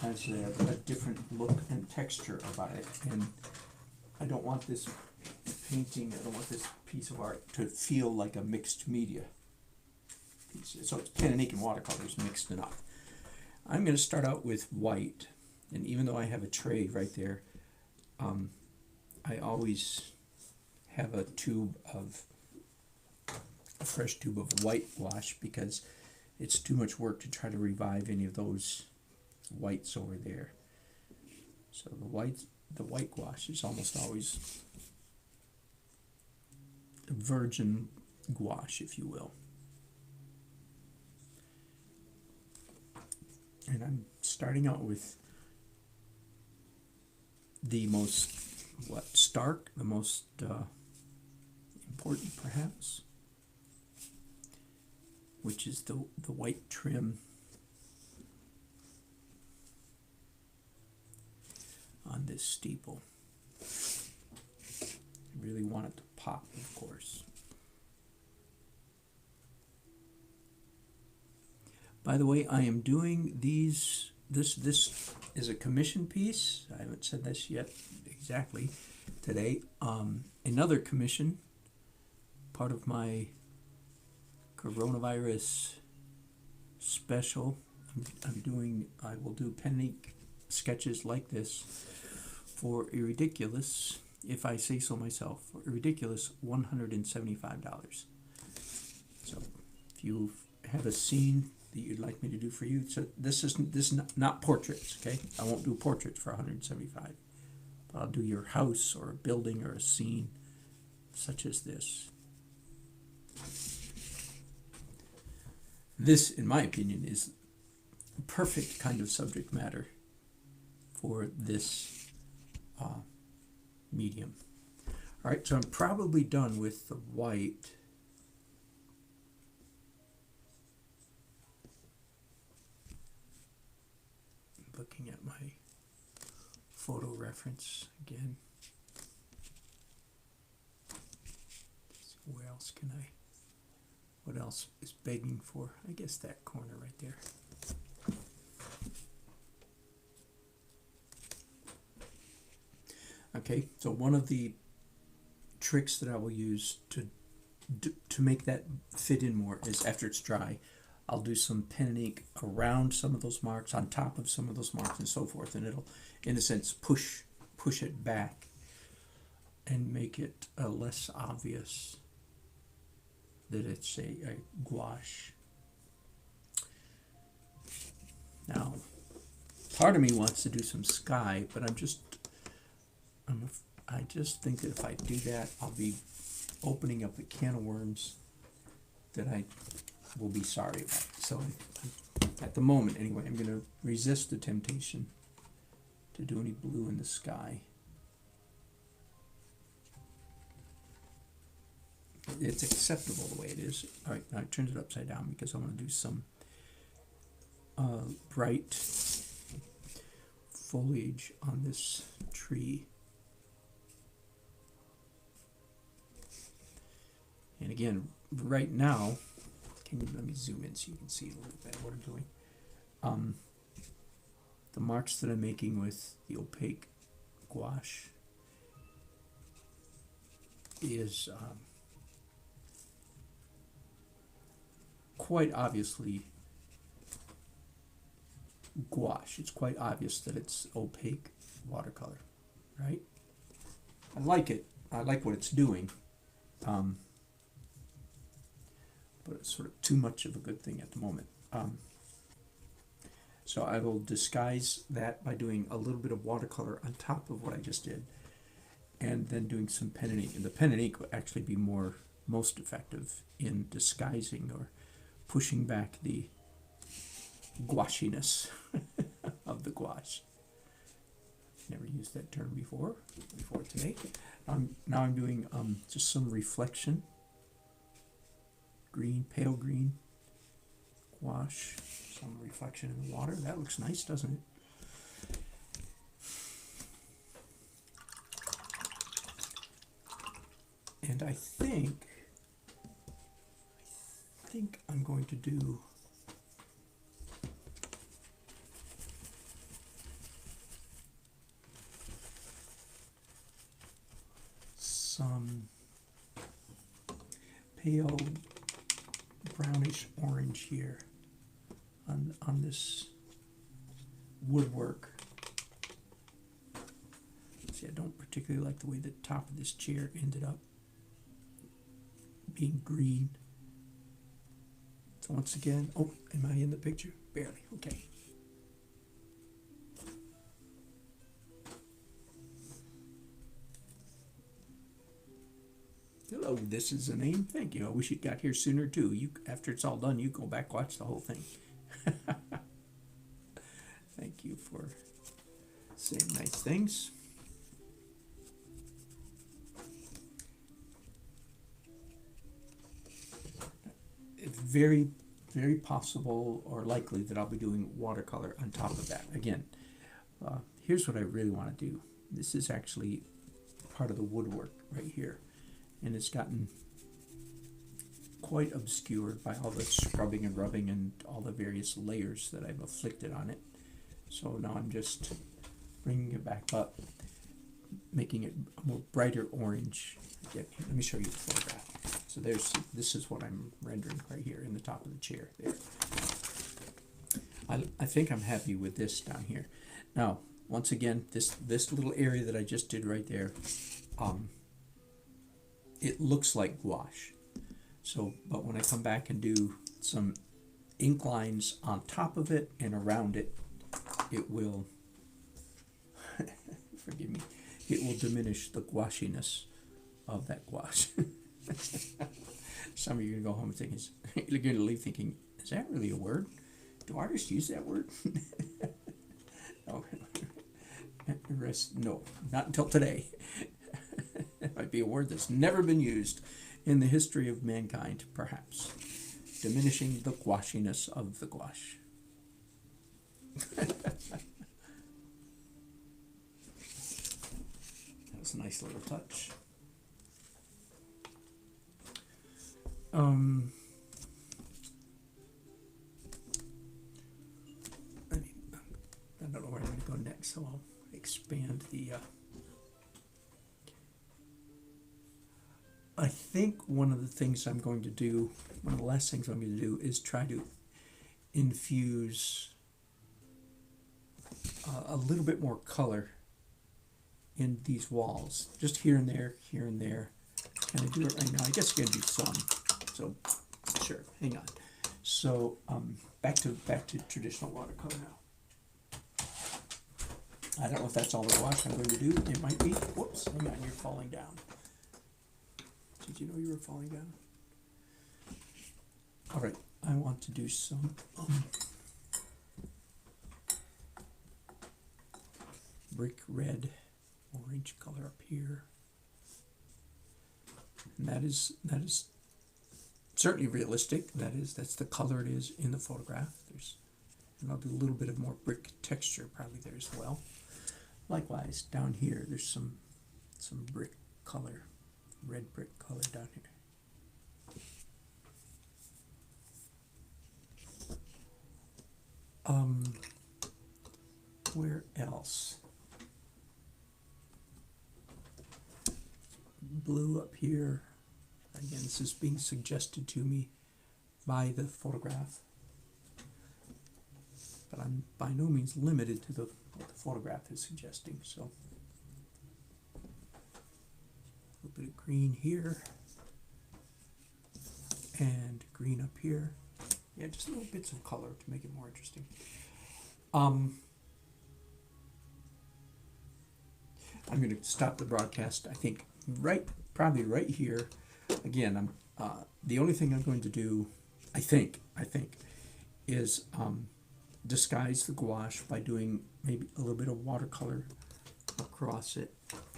has a different look and texture about it, and I don't want this painting, I don't want this piece of art to feel like a mixed media piece. So it's pen and ink and watercolors mixed enough. I'm going to start out with white, and even though I have a tray right there, I always have a fresh tube of white gouache, because it's too much work to try to revive any of those whites over there. So the white gouache is almost always virgin gouache, if you will. And I'm starting out with the most, stark, the most important perhaps, which is the white trim on this steeple. I really want it to pop, of course. By the way, I am doing this is a commission piece. I haven't said this yet exactly today. Another commission, part of my coronavirus special. I will do pen and ink sketches like this for a ridiculous, if I say so myself, for a ridiculous $175. So if you have a scene that you'd like me to do for you, so this is not portraits, okay? I won't do portraits for $175. But I'll do your house or a building or a scene such as this. This, in my opinion, is the perfect kind of subject matter for this medium. Alright, so I'm probably done with the white. Looking at my photo reference again. So where else can I, what else is begging for? I guess that corner right there. Okay, so one of the tricks that I will use to make that fit in more is after it's dry, I'll do some pen and ink around some of those marks, on top of some of those marks, and so forth, and it'll, in a sense, push it back and make it less obvious that it's a gouache. Now, part of me wants to do some sky, but I just think that if I do that, I'll be opening up a can of worms that I will be sorry about. So at the moment, anyway, I'm going to resist the temptation to do any blue in the sky. It's acceptable the way it is. All right, now I turned it upside down because I want to do some bright foliage on this tree. And again, right now, let me zoom in so you can see a little bit what I'm doing. The marks that I'm making with the opaque gouache is quite obviously gouache. It's quite obvious that it's opaque watercolor, right? I like it. I like what it's doing. But it's sort of too much of a good thing at the moment. So I will disguise that by doing a little bit of watercolor on top of what I just did, and then doing some pen and ink. And the pen and ink will actually be most effective in disguising or pushing back the gouachiness of the gouache. Never used that term before today. Now I'm doing just some reflection. Green, pale green gouache, some reflection in the water. That looks nice, doesn't it? And I think I'm going to do some pale brownish orange here on this woodwork. See, I don't particularly like the way the top of this chair ended up being green. So once again, oh, am I in the picture? Barely, okay. Hello, this is a name. Thank you. I wish you'd got here sooner too. After it's all done, you go back, watch the whole thing. Thank you for saying nice things. It's very, very possible or likely that I'll be doing watercolor on top of that. Again, here's what I really want to do. This is actually part of the woodwork right here. And it's gotten quite obscured by all the scrubbing and rubbing and all the various layers that I've afflicted on it. So now I'm just bringing it back up, making it a more brighter orange. Let me show you the photograph. So this is what I'm rendering right here in the top of the chair there. I think I'm happy with this down here. Now, once again, this little area that I just did right there, it looks like gouache. So, but when I come back and do some ink lines on top of it and around it, it will, forgive me, it will diminish the gouachiness of that gouache. Some of you are going to go home thinking, you're going to leave thinking, is that really a word? Do artists use that word? No. No, not until today. My might be a word that's never been used in the history of mankind, perhaps. Diminishing the gouachiness of the gouache. That's a nice little touch. I don't know where I'm going to go next, so I'll expand the... I think one of the things I'm going to do, one of the last things I'm going to do is try to infuse a little bit more color in these walls. Just here and there, here and there. Can I do it right now? I guess I can do some. So, sure, hang on. So, back to traditional watercolor now. I don't know if that's all the gouache I'm going to do. It might be. Whoops, hang on, you're falling down. Did you know you were falling down? All right, I want to do some brick red, orange color up here. And that is certainly realistic. That's the color it is in the photograph. And I'll do a little bit of more brick texture probably there as well. Likewise, down here there's some brick color, red brick color down here. Where else? Blue up here. Again, this is being suggested to me by the photograph, but I'm by no means limited to what the photograph is suggesting. So a little bit of green here and green up here. Yeah, just little bits of color to make it more interesting. I'm going to stop the broadcast, I think, probably right here. Again, the only thing I'm going to do, I think, is disguise the gouache by doing maybe a little bit of watercolor across it.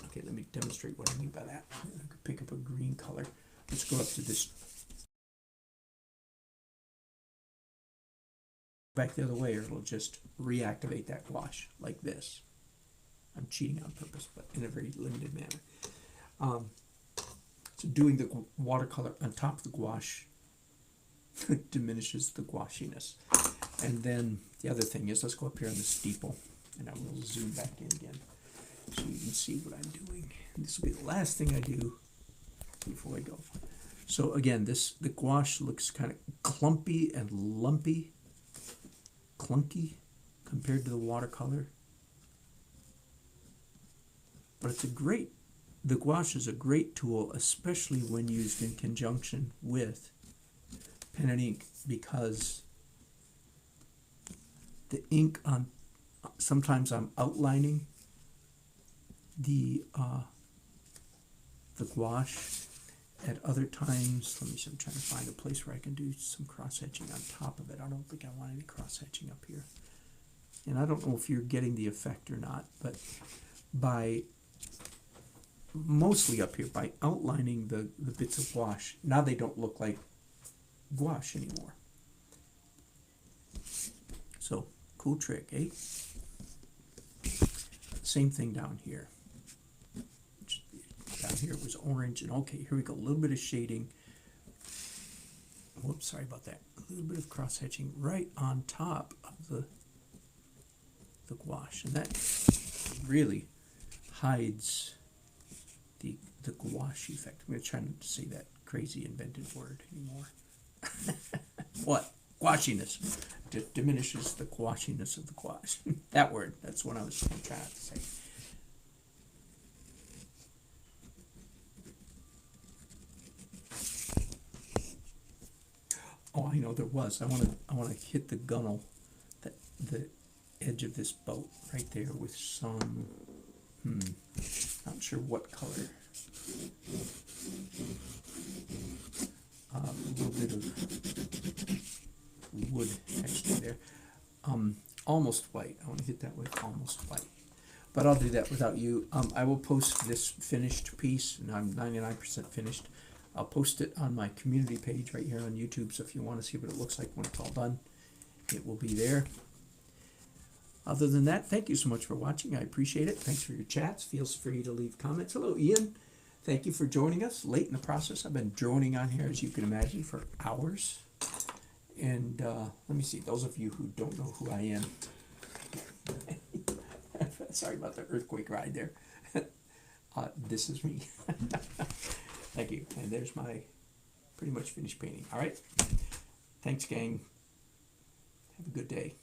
Okay, let me demonstrate what I mean by that. I could pick up a green color. Let's go up to this. Back the other way, or it'll just reactivate that gouache like this. I'm cheating on purpose, but in a very limited manner. So doing the watercolor on top of the gouache diminishes the gouachiness. And then the other thing is, let's go up here on the steeple, and I will zoom back in again so you can see what I'm doing. And this will be the last thing I do before I go. So again, the gouache looks kind of clumpy and lumpy, clunky compared to the watercolor. But the gouache is a great tool, especially when used in conjunction with pen and ink, because the ink sometimes I'm outlining the gouache. At other times, let me see, I'm trying to find a place where I can do some cross-hatching on top of it. I don't think I want any cross-hatching up here. And I don't know if you're getting the effect or not, but mostly up here, by outlining the bits of gouache, now they don't look like gouache anymore. So, cool trick, eh? Same thing down here. Down here it was orange, and okay, here we go, a little bit of shading. Whoops, sorry about that. A little bit of cross-hatching right on top of the gouache, and that really hides the gouache effect. I'm going to try not to say that crazy invented word anymore. What? Gouachiness. Diminishes the gouachiness of the gouache. That word, that's what I was trying to say. Oh, I know there was. I want to hit the gunnel, the edge of this boat right there with some, not sure what color. A little bit of wood texture there. Almost white. I want to hit that with almost white. but I'll do that without you. I will post this finished piece, and I'm 99% finished. I'll post it on my community page right here on YouTube, so if you want to see what it looks like when it's all done, it will be there. Other than that, thank you so much for watching. I appreciate it. Thanks for your chats. Feel free to leave comments. Hello, Ian. Thank you for joining us late in the process. I've been droning on here, as you can imagine, for hours. And let me see, those of you who don't know who I am, sorry about the earthquake ride there. This is me. Thank you. And there's my pretty much finished painting. All right. Thanks, gang. Have a good day.